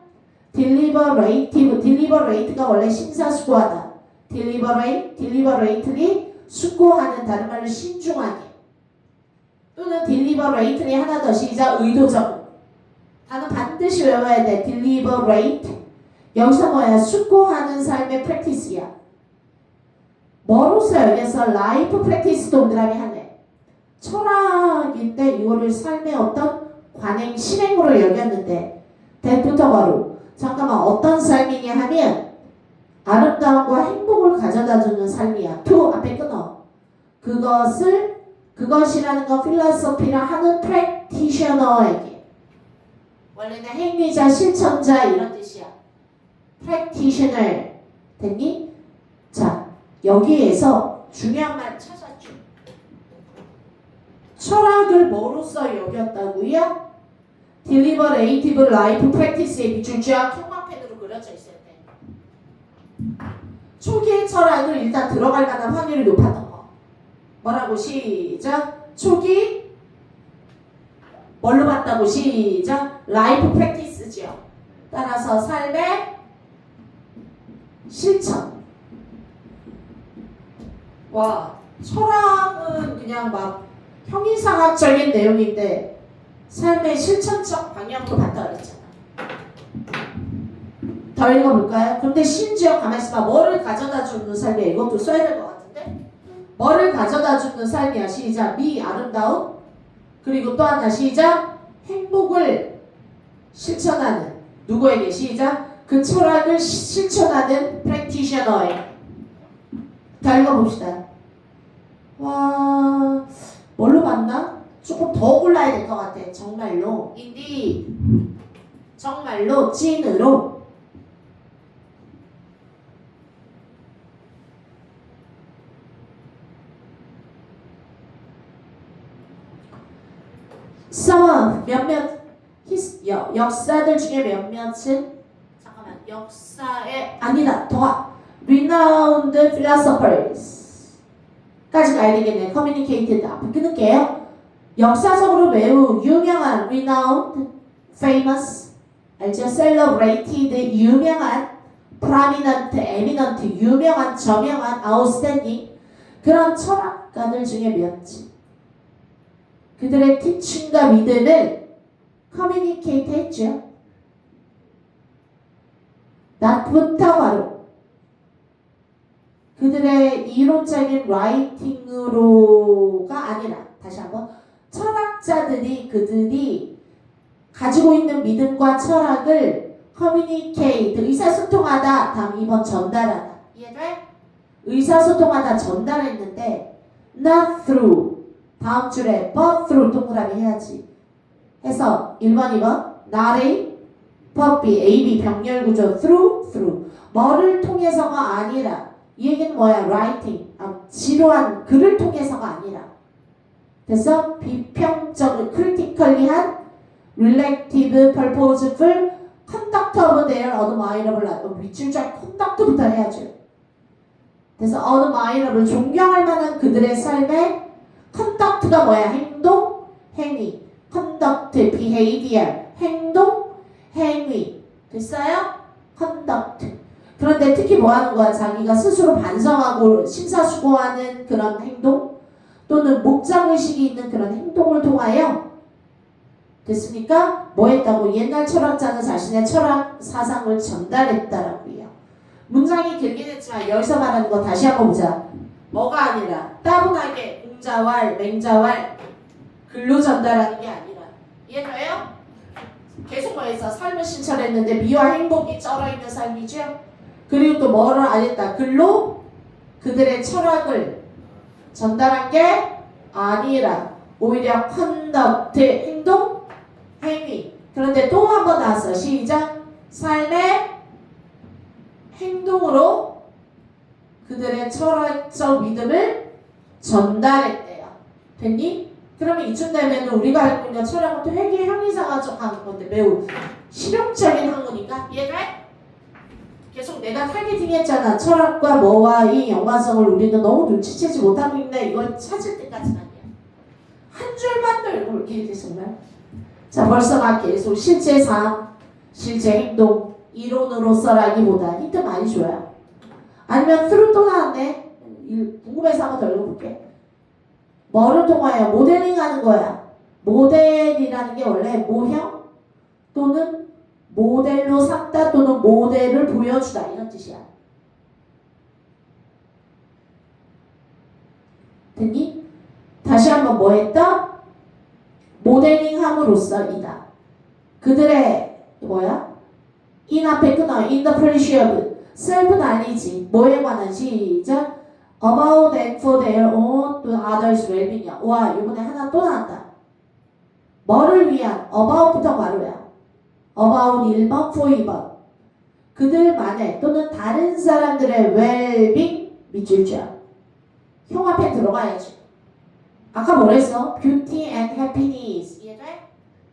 deliberative. deliberate가 원래 심사숙고하다. deliberately 숙고하는, 다른 말로 신중하게. 또는 deliberately 하나 더 시작, 의도적. 단어 반드시 외워야 돼. deliberate. 여기서 뭐야? 숙고하는 삶의 practice야. 뭐로서 여기서 life practice 동그라미 하네. 철학인데 이거를 삶의 어떤 관행, 실행으로 여겼는데 대부터 바로 잠깐만 어떤 삶이냐 하면 아름다움과 행복을 가져다주는 삶이야. to 앞에 끊어. 그것이라는 건 필라소피라 하는 practitioner에게 원래는 행위자, 실천자 이런 뜻이야. practitioner 됐니? 자, 여기에서 중요한 말 찾았죠. 철학을 뭐로서 여겼다고요? deliberative life practice에 비출 쫙 형광펜으로 그려져 있어야 돼. 초기의 철학을 일단 들어갈 만한 확률이 높았던 거. 뭐라고? 시작. 초기 뭘로 봤다고? 시작. 라이프 프랙티스죠. 따라서 삶의 실천. 와, 철학은 그냥 막 형이상학적인 내용인데 삶의 실천적 방향으로 봤다 그랬잖아. 더 읽어볼까요? 근데 심지어 가만히 있어봐. 뭐를 가져다 주는 삶이야. 이것도 써야 될 것 같은데? 뭐를 가져다 주는 삶이야. 시작. 미 아름다움. 그리고 또 하나 시작. 행복을 실천하는. 누구에게? 시작. 그 철학을 실천하는 프랙티셔너에. 다 읽어봅시다. 와, 뭘로 봤나? 조금 더 골라야 될 것 같아. 정말로. 인디. 정말로. 찐으로. Some 몇몇 역사들 중에 몇몇은 잠깐만 역사에 아니다 더 renowned philosophers 까지 가야 되겠네. communicated 앞에 끊을게요. 역사적으로 매우 유명한 renowned, famous 알죠? celebrated 유명한 prominent, eminent 유명한, 저명한, outstanding 그런 철학가들 중에 몇지 그들의 티칭과 믿음을 커뮤니케이트 했죠. 낮부터 바로 그들의 이론적인 라이팅으로가 아니라 다시 한번 철학자들이 그들이 가지고 있는 믿음과 철학을 커뮤니케이트 의사소통하다. 다음 2번 전달하다. 이해돼? 의사소통하다 전달했는데 not through 다음 줄에 but through 동그라미 해야지. 해서 1번, 2번 not A, but B, A, B 병렬 구조 through 뭐를 통해서가 아니라 이 얘기는 뭐야? writing 지루한 글을 통해서가 아니라 됐어? 비평적 critically한 relative, purposeful conduct of their admirable life 밑줄짝 conduct부터 해야죠. 그래서 admirable 존경할 만한 그들의 삶의 conduct가 뭐야? 행동, 행위. conduct, behavior. 행동, 행위. 됐어요? conduct. 그런데 특히 뭐 하는 거야? 자기가 스스로 반성하고 심사숙고하는 그런 행동 또는 목적의식이 있는 그런 행동을 통하여 됐습니까? 뭐 했다고? 옛날 철학자는 자신의 철학 사상을 전달했다라고요. 문장이 길긴 했지만 여기서 말하는 거 다시 한번 보자. 뭐가 아니라 따분하게 공자왈, 맹자왈 글로 전달하는 게 아니라 이해돼요? 계속 뭐해서 삶을 실천했는데 미와 행복이 쩔어있는 삶이죠. 그리고 또 뭐를 안 했다? 글로 그들의 철학을 전달한 게 아니라 오히려 conduct, 행동, 행위. 그런데 또 한 번 나왔어. 시작. 삶의 행동으로 그들의 철학적 믿음을 전달했대요. 됐니? 그러면 이쯤 되면 우리가 알고 있는 철학은 또 회계 형이상학적 하는 건데 매우 실용적인 학문인가? 이해돼? 계속 내가 타겟팅 했잖아. 철학과 뭐와 이 연관성을 우리는 너무 눈치채지 못하고 있네. 이걸 찾을 때까지만이야. 한 줄만 더 읽어볼게 이제 정말. 자, 벌써 막 계속 실제 삶, 실제 행동, 이론으로서라기보다 힌트 많이 줘요. 아니면 through 또 나왔네. 궁금해서 한번 더 읽어볼게. 뭐를 통하여 모델링하는 거야. 모델이라는 게 원래 모형 또는 모델로 삼다 또는 모델을 보여주다 이런 뜻이야. 됐니? 다시 한번 뭐 했다? 모델링함으로써이다. 그들의 뭐야? in 앞에 끊어. in the pursuit of self knowledge 뭐에 관한 시작 about and for their own to others well-being이야. 와 이번에 하나 또 나왔다. 뭐를 위한 about부터 바로야. about 1번 for 2번 그들만의 또는 다른 사람들의 well-being 밑줄 줄. 형 앞에 들어가야지. 아까 뭐랬어? beauty and happiness 이해돼?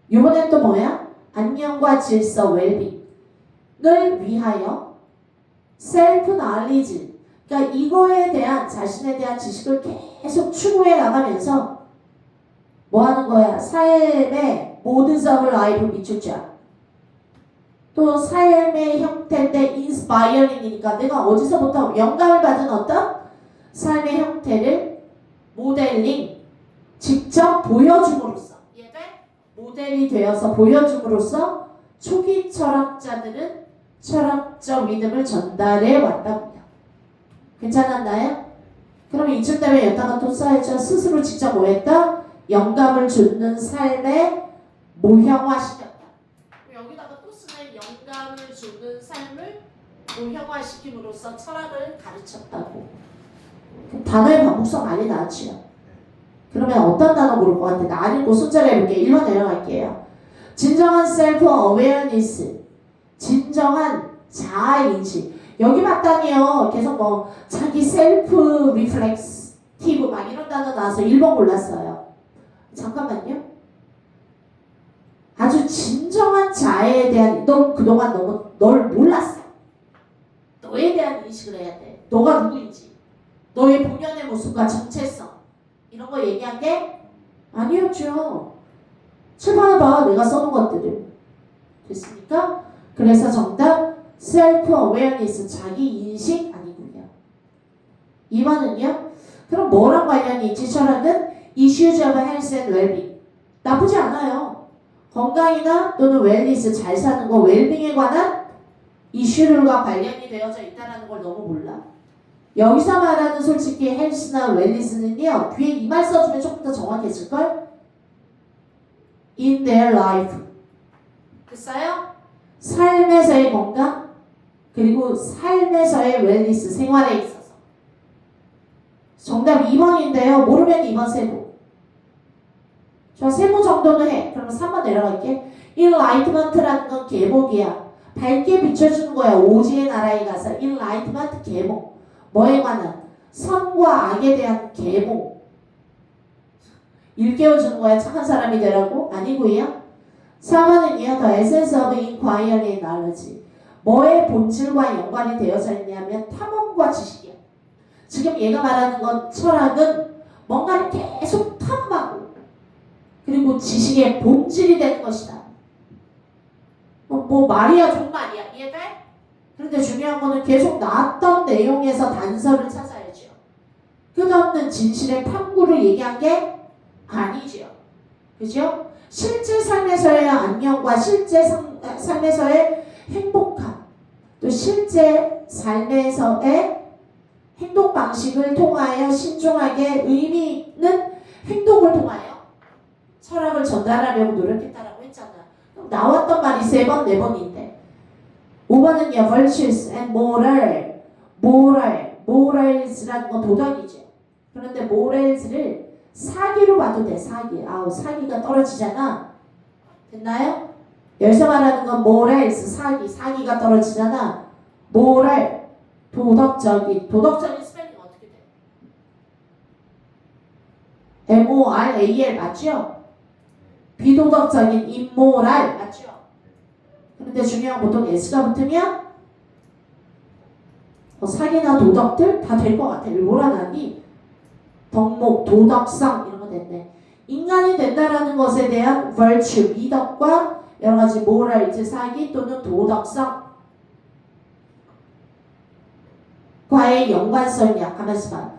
이번엔 또 뭐야? 안녕과 질서 well-being을 위하여 self knowledge 그러니까 이거에 대한 자신에 대한 지식을 계속 추구해 나가면서 뭐 하는 거야? 삶의 모든 점을 라이브 밑줄 줄. 또 삶의 형태인데 inspiring이니까 내가 어디서부터 영감을 받은 어떤 삶의 형태를 모델링 직접 보여줌으로써 이해돼? 모델이 되어서 보여줌으로써 초기 철학자들은 철학적 믿음을 전달해 왔답니다. 괜찮았나요? 그럼 이쯤 되면 여기다가 또 써야죠. 스스로 직접 뭐 했다? 영감을 주는 삶의 모형화시켰다. 여기다가 또 쓰는 영감을 주는 삶을 모형화시킴으로써 철학을 가르쳤다고. 단어의 반복성 많이 나왔지요. 그러면 어떤 단어 고를 것 같아? 나 안 읽고 숫자를 해볼게. 1번 내려갈게요. 진정한 셀프 어웨어니스. 진정한 자아인식. 여기 봤다니요. 계속 뭐 자기 셀프 리플렉티브 막 이런 단어 나와서 1번 골랐어요. 잠깐만요. 아주 진정한 자아에 대한 너 그동안 너무 널 몰랐어. 너에 대한 인식을 해야 돼. 너가 누구인지. 너의 본연의 모습과 정체성 이런 거 얘기한 게 아니었죠. 칠판해봐. 내가 써놓은 것들을. 됐습니까? 그래서 정답 셀프 어웨어니스 자기 인식 아니군요. 2번은요. 그럼 뭐랑 관련이 있지? 철학은 issues of health and well-being. 나쁘지 않아요. 건강이나 또는 웰니스 잘 사는 거 웰빙에 관한 이슈들과 관련이 되어져 있다는 걸 너무 몰라. 여기서 말하는 솔직히 헬스나 웰니스는요. 뒤에 이 말 써주면 조금 더 정확해질걸? In their life. 됐어요? 삶에서의 건강 그리고 삶에서의 웰니스 생활에 있어서. 정답 2번인데요. 모르면 2번 세모. 저 세모 정도는 해. 그러면 3번 내려갈게. Enlightenment라는 건 계몽이야. 밝게 비춰주는 거야. 오지의 나라에 가서 Enlightenment 계몽. 뭐에 관한? 선과 악에 대한 계몽. 일깨워주는 거야. 착한 사람이 되라고? 아니고요. 4번은요. The essence of inquiry and knowledge. 뭐의 본질과 연관이 되어져 있냐면 탐험과 지식이야. 지금 얘가 말하는 건 철학은 뭔가를 계속 탐험하고 그리고 지식의 본질이 되는 것이다. 뭐 말이야 종말이야. 이해돼? 그런데 중요한 거는 계속 나왔던 내용에서 단서를 찾아야죠. 끝없는 진실의 탐구를 얘기한 게 아니죠. 그죠? 실제 삶에서의 안녕과 실제 삶에서의 행복함 또 실제 삶에서의 행동 방식을 통하여 신중하게 의미 있는 행동을 통하여 철학을 전달하려고 노력했다라고 했잖아. 그럼 나왔던 말이 3번, 4번인데 5번은요. virtues and morals라는 건 도덕이죠. 그런데 morals를 사기로 봐도 돼. 사기. 아우 사기가 떨어지잖아. 됐나요? 여기서 말하는 건 morals 사기가 떨어지잖아. moral 도덕적인 스펠링 어떻게 돼? MORAL 맞죠? 비도덕적인 immoral 맞죠? 그런데 중요한 건 보통 S가 붙으면 사기나 도덕들 다 될 것 같아. 왜 몰아나니? 덕목, 도덕성 이런 거 됐네. 인간이 된다라는 것에 대한 virtue, 미덕과 여러 가지 moral, 사기 또는 도덕성 과의 연관성이야. 가만있어 봐.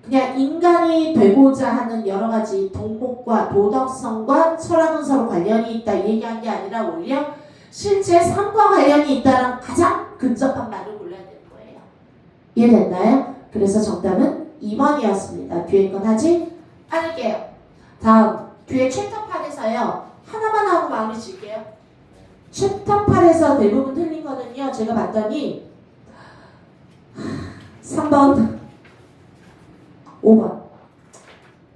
그냥 인간이 되고자 하는 여러 가지 덕목과 도덕성과 철학은 서로 관련이 있다 얘기한 게 아니라 오히려 실제 삶과 관련이 있다는 가장 근접한 말을 골라야 되는 거예요. 이해됐나요? 그래서 정답은 2번이었습니다. 뒤에 건 하지 않을게요. 다음 뒤에 챕터 8에서요. 하나만 하고 마무리 질게요. 챕터 8에서 대부분 틀린 거는요. 제가 봤더니 3번 5번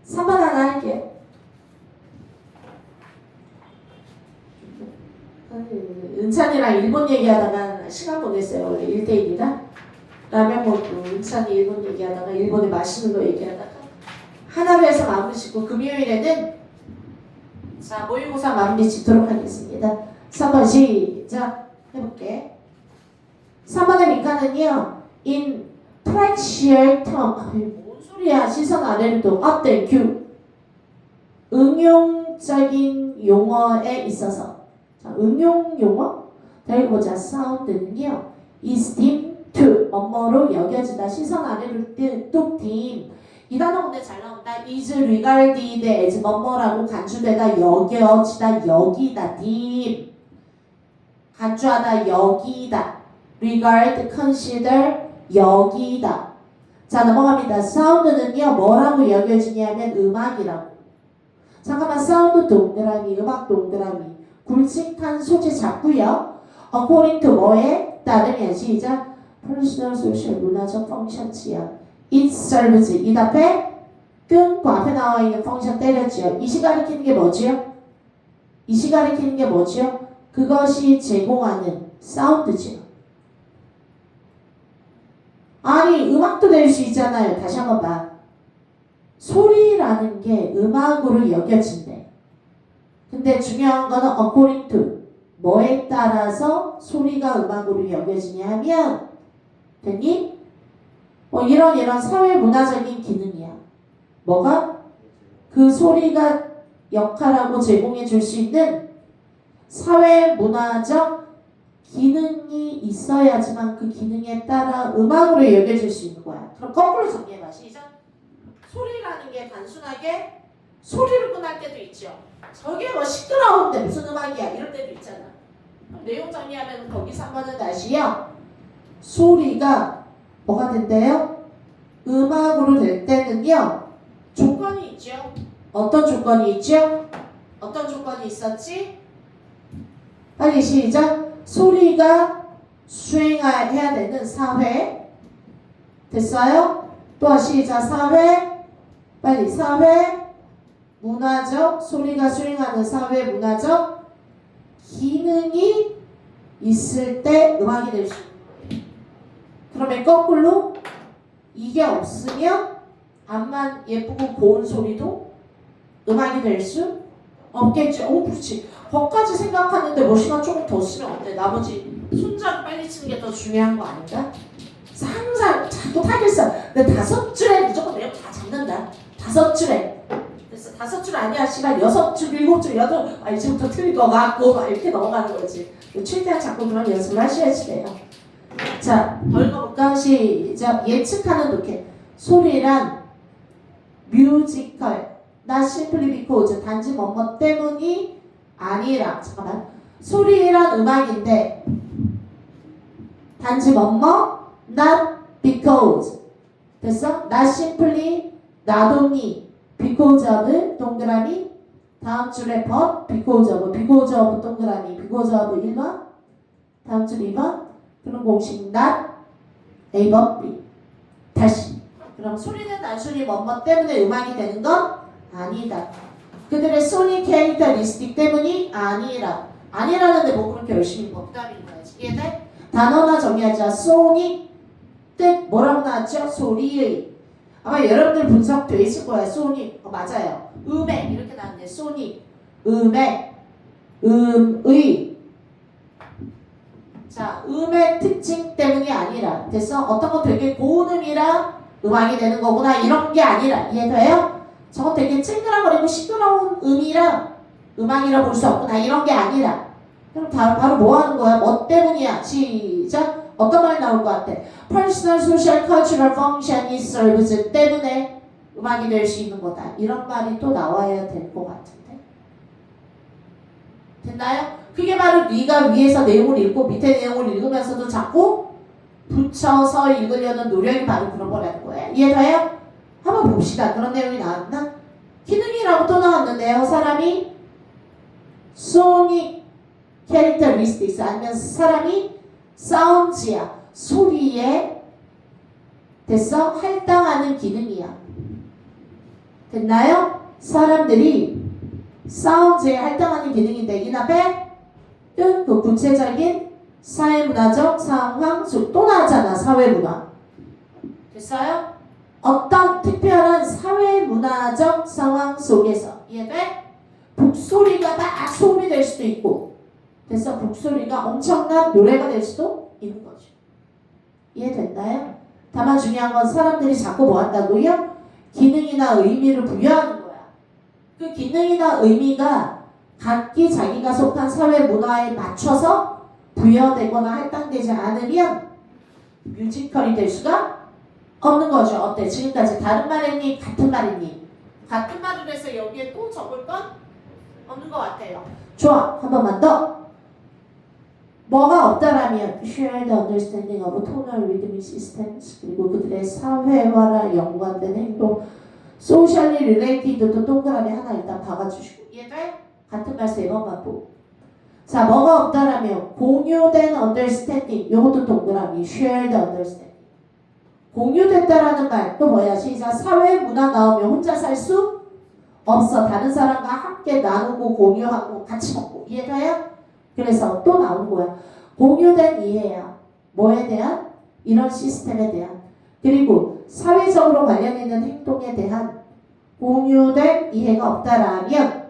3번 하나 할게요. 은찬이랑 일본 얘기하다가 시간 보냈어요. 원래 1대1이라 라면 먹고 은찬이 일본 얘기하다가 일본에 맛있는 거 얘기하다가 하나로 해서 마무리 짓고 금요일에는 자 모의고사 마무리 짓도록 하겠습니다. 3번 시작 해볼게. 3번의 민가는요 in practical term 뭔 소리야 시선 아래로 up then Q 응용적인 용어에 있어서 자, 응용 용어 자 읽어보자. sound는요 is deemed to 뭐뭐로 여겨지다 시선 아래로 뚝 deem 이 단어 근데 잘 나온다. is regarded as 뭐뭐라고 간주되다 여겨지다 여기다 deem 간주하다 여기다 regard consider 여기다. 자 넘어갑니다. 사운드는요 뭐라고 여겨지냐면 음악이라고. 잠깐만 사운드 동그라미 음악 동그라미 굵직한 소재 잡고요. according to 뭐에 따르면 시작 personal social 문화적 펑션치야. it serves 이 앞에 끈 앞에 나와 있는 펑션 때렸지요. 이시 가리키는 게 뭐지요? 이시 가리키는 게 뭐지요? 그것이 제공하는 사운드지요. 아니 음악도 될 수 있잖아요. 다시 한번 봐. 소리라는 게 음악으로 여겨진대. 근데 중요한 거는 according to 뭐에 따라서 소리가 음악으로 여겨지냐 하면 됐니? 이런 사회 문화적인 기능이야. 뭐가? 그 소리가 역할하고 제공해 줄 수 있는 사회 문화적 기능이 있어야지만 그 기능에 따라 음악으로 여겨질 수 있는 거야. 그럼 거꾸로 정리해봐. 시작. 소리라는 게 단순하게 소리로 끝날 때도 있죠. 저게 뭐 시끄러운데 무슨 음악이야 이럴 때도 있잖아. 내용 정리하면 거기서 한번은 다시요. 소리가 뭐가 된대요? 음악으로 될 때는요. 조건이 있죠. 어떤 조건이 있죠? 어떤 조건이 있었지? 빨리 시작. 소리가 수행해야 되는 사회 됐어요? 또 시작. 사회 빨리 사회 문화적 소리가 수행하는 사회 문화적 기능이 있을 때 음악이 될 수 있는 거예요. 그러면 거꾸로 이게 없으면 암만 예쁘고 고운 소리도 음악이 될 수 없겠죠. 그렇지. 거기까지 생각하는데 뭐 시간 조금 더 쓰면 어때? 나머지 손잡이 빨리 치는 게 더 중요한 거 아닌가? 그래서 항상 자꾸 타겠어. 근데 5줄에 무조건 내가 다 잡는다. 5줄에. 그래서 5줄 아니야. 시간 6줄, 7줄, 8. 이제부터 틀릴 것 같고 막 이렇게 넘어가는 거지. 최대한 자꾸 그런 연습을 하셔야지 돼요. 자, 읽어볼까? 시작. 예측하는 독해. 소리란 뮤지컬. not simply because 단지 뭐뭐 때문이 아니라 잠깐만 소리란 음악인데 단지 뭐뭐 not because 됐어? not simply not only because of 동그라미 다음 줄에 but because of 동그라미 because of 1번 다음 줄 2번 그럼 공식 not A, B 다시 그럼 소리는 단순히 뭐뭐 때문에 음악이 되는 건 아니다. 그들의 소닉 캐릭터리스틱 때문이 아니라 아니라는데 뭐 그렇게 열심히 복답인 거야지. 이해돼? 단어나 정의하자. 소닉 뜻 뭐라고 나왔죠? 소리의 아마 여러분들 분석돼 있을 거야. 소닉 맞아요. 음액 이렇게 나왔는데 소닉 음액 음의 자, 음의 특징 때문이 아니라 됐어? 어떤 거 되게 고음이라 음악이 되는 거구나 이런 게 아니라 이해돼요? 저거 되게 찡그랑거리고 시끄러운 음이라 음악이라 볼 수 없구나 이런 게 아니라 그럼 바로 뭐 하는 거야? 뭐 때문이야? 시작! 어떤 말 나올 것 같아? Personal, social, cultural function is served 때문에 음악이 될 수 있는 거다 이런 말이 또 나와야 될 것 같은데 됐나요? 그게 바로 네가 위에서 내용을 읽고 밑에 내용을 읽으면서도 자꾸 붙여서 읽으려는 노력이 바로 그런 거라는 거예요. 이해돼요? 한번 봅시다. 그런 내용이 나왔나? 기능이라고 또 나왔는데요. 사람이 소닉 캐릭터리스틱스 아니면 사람이 사운드야. 소리에 됐어? 할당하는 기능이야. 됐나요? 사람들이 사운드에 할당하는 기능인데 이 앞에 그 구체적인 사회문화적 상황 속 또 나왔잖아. 사회문화 됐어요? 어떤 특별한 사회문화적 상황 속에서 이해돼? 북소리가 막 소음이 될 수도 있고 됐어? 북소리가 엄청난 노래가 될 수도 있는 거죠. 이해됐나요? 다만 중요한 건 사람들이 자꾸 뭐 한다고요? 기능이나 의미를 부여하는 거야. 그 기능이나 의미가 각기 자기가 속한 사회 문화에 맞춰서 부여되거나 할당되지 않으면 뮤지컬이 될 수가 없는 거죠. 어때? 지금까지 다른 말 했니? 같은 말 했니? 같은 말을 해서 여기에 또 적을 건 없는 것 같아요. 좋아. 한 번만 더. 뭐가 없다라면 shared understanding of tonal rhythmic systems 그리고 그들의 사회화랑 연관된 행동 socially related도 동그라미 하나 일단 박아주시고 이해돼? 같은 말 세 번만 보고 자 뭐가 없다라면 공유된 understanding 요것도 동그라미 shared understanding 공유됐다라는 말 또 뭐야 시작 사회 문화 나오면 혼자 살 수 없어 다른 사람과 함께 나누고 공유하고 같이 먹고 이해돼요? 그래서 또 나오는 거야 공유된 이해야 뭐에 대한? 이런 시스템에 대한 그리고 사회적으로 관련 있는 행동에 대한 공유된 이해가 없다라면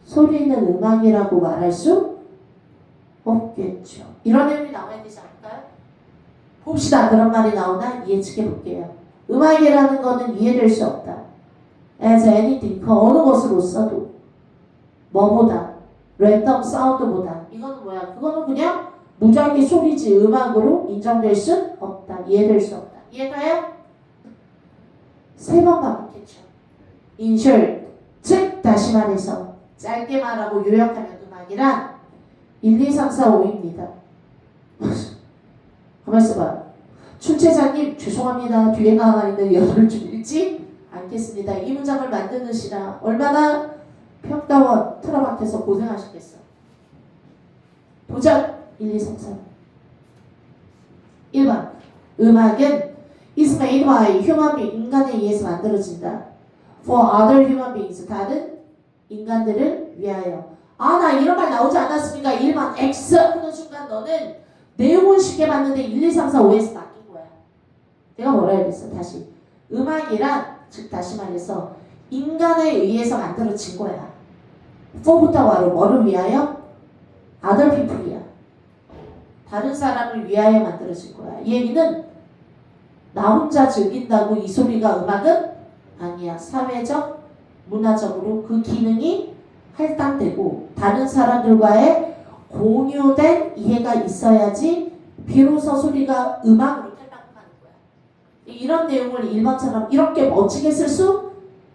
소리는 음악이라고 말할 수 없겠죠. 이런 내용이 나와야 되지 않을까요? 봅시다. 그런 말이 나오나 이해측해 볼게요. 음악이라는 거는 이해될 수 없다. As anything, 그 어느 것으로서도 뭐보다 랜덤 사운드보다 이거는 뭐야? 그거는 그냥 무작위 소리지 음악으로 인정될 수 없다. 이해될 수 없다. 이해돼요? 세 번 반복했죠. In short, 즉 다시 말해서 짧게 말하고 요약하면 음악이란 1, 2, 3, 4, 5입니다. 가만 있어봐. 춘채자님 죄송합니다. 뒤에 나와 있는 연어를 좀 읽지 않겠습니다. 이 문장을 만드느시라 얼마나 평가원 틀어박혀서 고생하셨겠어. 도전 1, 2, 3, 4 1번 음악은 is made by human being 인간에 의해서 만들어진다. For other human beings 다른 인간들을 위하여. 아 나 이런 말 나오지 않았습니까? 1번 X 하는 순간 너는 내용은 쉽게 봤는데 1, 2, 3, 4, 5에서 바뀐 거야. 내가 뭐라 해야겠어? 다시 음악이란 즉 다시 말해서 인간에 의해서 만들어진 거야. for부터 와로 뭐를 위하여? other people이야. 다른 사람을 위하여 만들어진 거야. 이 얘기는 나 혼자 즐긴다고 이 소리가 음악은 아니야. 사회적, 문화적으로 그 기능이 할당되고 다른 사람들과의 공유된 이해가 있어야지 비로소 소리가 음악으로 탈당하는 거야. 이런 내용을 1번처럼 이렇게 멋지게 쓸 수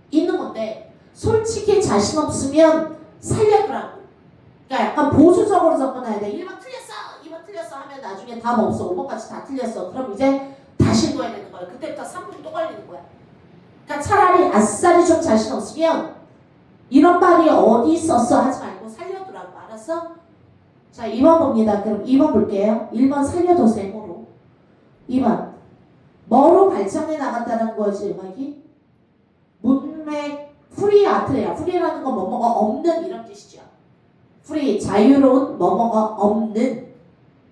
있는 건데 솔직히 자신 없으면 살려두라고. 그러니까 약간 보수적으로 접근해야 돼. 1번 틀렸어! 2번 틀렸어 하면 나중에 답 없어. 5번까지 다 틀렸어. 그럼 이제 다시 읽어야 되는 거야. 그때부터 3분 또 걸리는 거야. 그러니까 차라리 아싸리 좀 자신 없으면 이런 말이 어디 있었어 하지 말고 살려두라고. 알았어? 자 2번 봅니다. 그럼 2번 볼게요. 1번 살려두세요. 뭐로? 2번 뭐로 발전해 나갔다는 거지 음악이? 문맥 프리 아트야. 프리라는 건 뭐뭐가 없는 이런 뜻이죠. 프리 자유로운 뭐뭐가 없는.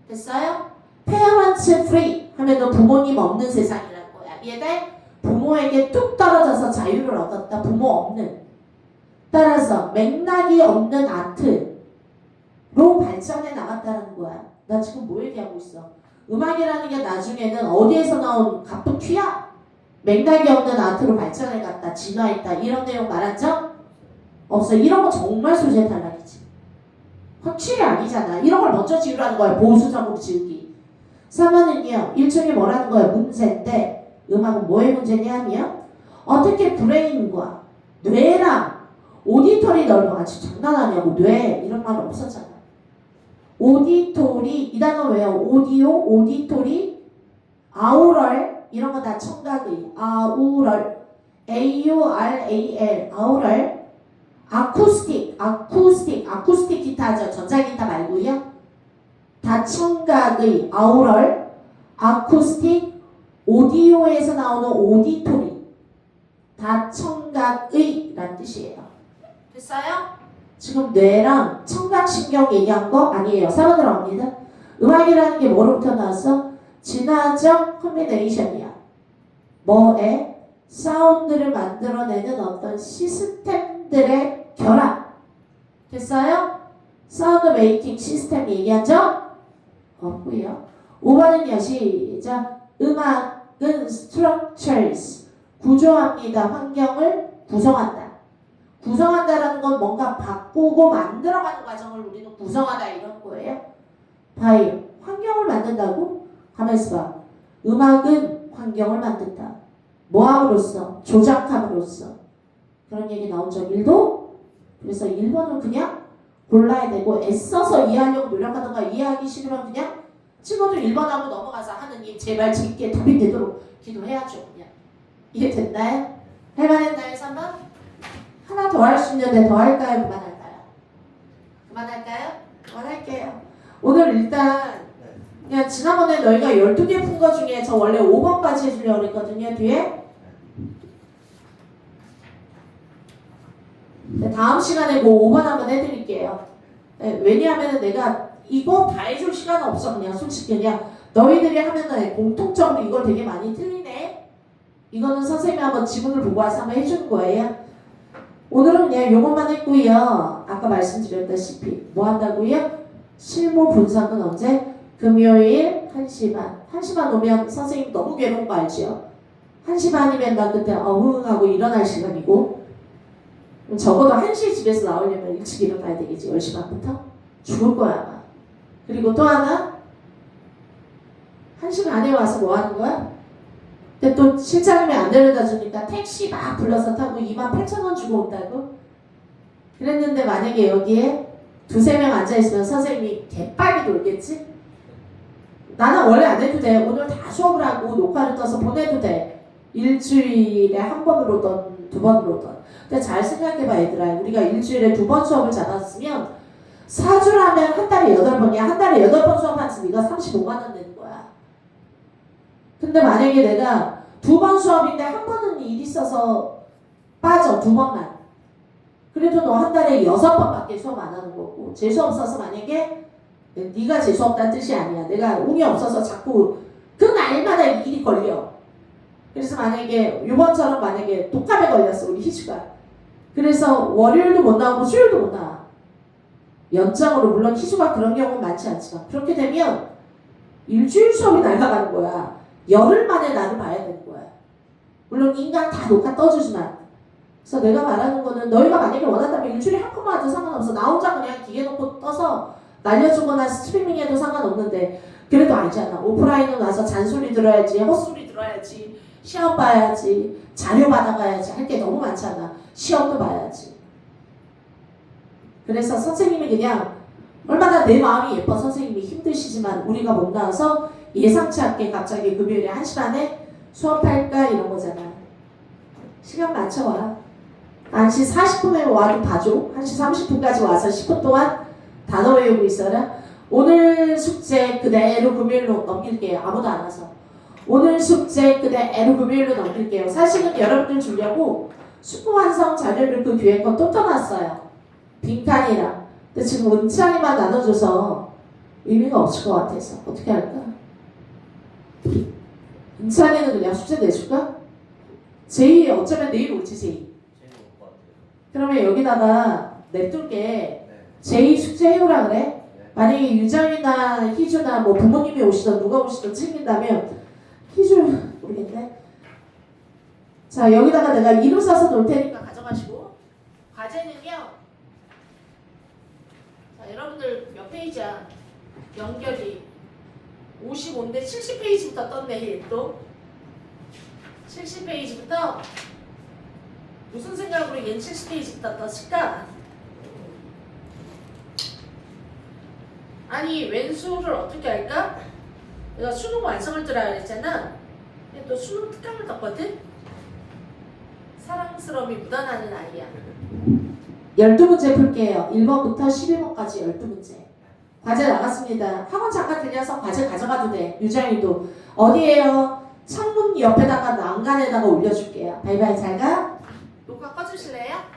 됐어요? parents free 하면 너 부모님 없는 세상이라는 거야. 이해돼? 부모에게 뚝 떨어져서 자유를 얻었다. 부모 없는. 따라서 맥락이 없는 아트로 발전해 나갔다는 거야. 나 지금 뭐 얘기하고 있어? 음악이라는 게 나중에는 어디에서 나온 가쁜 튀야? 맥락이 없는 아트로 발전해갔다, 진화했다 이런 내용 말한 적 없어. 이런 거 정말 소재 탈락이지. 확실히 아니잖아. 이런 걸 먼저 지우라는 거야. 보수적으로 지우기. 3번은요. 일종의 뭐라는 거야? 문제인데 음악은 뭐의 문제냐면 어떻게 브레인과 뇌랑 오디터리 넓어. 아 지금 장난하냐고. 뇌 이런 말 없었잖아. 오디토리 이 단어 왜요? 오디오, 오디토리, 아우럴 이런 거 다 청각의 아우럴 AURAL 아우럴 아쿠스틱 기타죠. 전자기타 말고요. 다 청각의 아우럴 아쿠스틱 오디오에서 나오는 오디토리 다 청각의 라는 뜻이에요. 됐어요? 지금 뇌랑 청각신경 얘기한 거 아니에요. 4번 들어갑니다. 음악이라는 게 뭐로부터 나왔어? 진화적 커뮤니케이션이야. 뭐에? 사운드를 만들어내는 어떤 시스템들의 결합. 됐어요? 사운드 메이킹 시스템 얘기한 적 없고요. 5번은요. 시작. 음악은 structures 구조합니다. 환경을 구성한다. 구성한다라는 건 뭔가 바꾸고 만들어가는 과정을 우리는 구성하다 이런 거예요. 봐요. 환경을 만든다고? 가만있어 봐. 음악은 환경을 만든다. 뭐함으로써? 조작함으로써. 그런 얘기 나온 적 1도? 그래서 1번은 그냥 골라야 되고 애써서 이해하려고 노력하던가 이해하기 싫으면 그냥 친구들 1번하고 넘어가서 하느님 제발 제게 답이 되도록 기도해야죠. 그냥. 이해됐나요? 할만했나요? 3번? 하나 더 할 수 있는데 더 할까요? 그만할까요? 그만할까요? 그만할게요. 오늘 일단 그냥 지난번에 너희가 12개 푼 거 중에 저 원래 5번까지 해주려고 그랬거든요. 뒤에 다음 시간에 뭐 5번 한번 해드릴게요. 네, 왜냐하면 내가 이거 다 해줄 시간은 없어. 그냥 솔직히 그냥 너희들이 하면은 공통적으로 이걸 되게 많이 틀리네. 이거는 선생님이 한번 지문을 보고 와서 한번 해주는 거예요. 오늘은 그냥 요것만 했고요. 아까 말씀드렸다시피 뭐 한다고요? 실무 분석은 언제? 금요일 1시 반. 1시 반 오면 선생님 너무 괴로운 거 알죠? 1시 반이면 나 그때 어흥 하고 일어날 시간이고 적어도 1시에 집에서 나오려면 일찍 일어나야 되겠지. 10시 반부터? 죽을 거야 아마. 그리고 또 하나 1시 반에 와서 뭐 하는 거야? 근데 또 실장님이 안 데려다 주니까 택시 막 불러서 타고 28,000원 주고 온다고? 그랬는데 만약에 여기에 2-3명 앉아있으면 선생님이 개빨리 놀겠지? 나는 원래 안 해도 돼. 오늘 다 수업을 하고 녹화를 떠서 보내도 돼. 일주일에 한 번으로든 2번으로든. 근데 잘 생각해봐 얘들아. 우리가 일주일에 2번 수업을 잡았으면 4주를 하면 한 달에 8번이야. 한 달에 8번 수업하면 네가 35만 원 내는 거야. 근데 만약에 내가 2번 수업인데 한 번은 일 있어서 빠져. 2번만. 그래도 너 한 달에 6번밖에 수업 안 하는 거고 재수 없어서 만약에 네가 재수 없다는 뜻이 아니야. 내가 운이 없어서 자꾸 그 날마다 일이 걸려. 그래서 만약에 이번처럼 만약에 독감에 걸렸어. 우리 희주가. 그래서 월요일도 못 나오고 수요일도 못 나와. 연장으로. 물론 희주가 그런 경우는 많지 않지만 그렇게 되면 일주일 수업이 날아가는 거야. 열흘 만에 나를 봐야 되는 거야. 물론 인간 다 녹화 떠주지만. 그래서 내가 말하는 거는 너희가 만약에 원한다면 일주일에 한 번만 해도 상관없어. 나 혼자 그냥 기계 놓고 떠서 날려주거나 스트리밍해도 상관없는데 그래도 알잖아. 오프라인으로 나서 잔소리 들어야지, 헛소리 들어야지, 시험 봐야지, 자료 받아가야지 할 게 너무 많잖아. 시험도 봐야지. 그래서 선생님이 그냥 얼마나 내 마음이 예뻐 선생님이 힘드시지만 우리가 못 나와서 예상치 않게 갑자기 금요일에 1시 반에 수업할까 이런 거잖아. 시간 맞춰와. 1시 40분에 와도 봐줘. 1시 30분까지 와서 10분 동안 단어 외우고 있어라. 오늘 숙제 그대로 금요일로 넘길게요. 아무도 안 와서. 오늘 숙제 그대로 금요일로 넘길게요. 사실은 여러분들 주려고 수고 완성 자료를 그 뒤에 거 또 떠났어요. 빈칸이랑. 근데 지금 은창이만 나눠줘서 의미가 없을 것 같아서 어떻게 할까? 은창이는 그냥 숙제 내줄까? 제이 어쩌면 내일 오지 제이. 그러면 여기다가 냅둘게. 제이 숙제 해오라 그래? 만약에 유정이나 희주나 뭐 부모님이 오시던 누가 오시던 챙긴다면 희주 모르겠네. 자 여기다가 내가 이름 써서 놓을 테니까 가져가시고 과제는요. 자 여러분들 몇 페이지야? 연결이 55인데 70페이지부터 떴네. 또 70페이지부터 무슨 생각으로 얘는 70페이지부터 떴을까? 아니 왼수를 어떻게 할까? 내가 수능 완성을 뜨라 그랬잖아. 근데 또 수능 특강을 떴거든? 사랑스러움이 묻어나는 아이야. 12문제 풀게요. 1번부터 11번까지 12문제. 과제 나갔습니다. 학원 잠깐 들려서 과제 가져가도 돼. 유정이도. 어디에요? 창문 옆에다가 난간에다가 올려줄게요. 바이바이 잘 가. 녹화 꺼주실래요?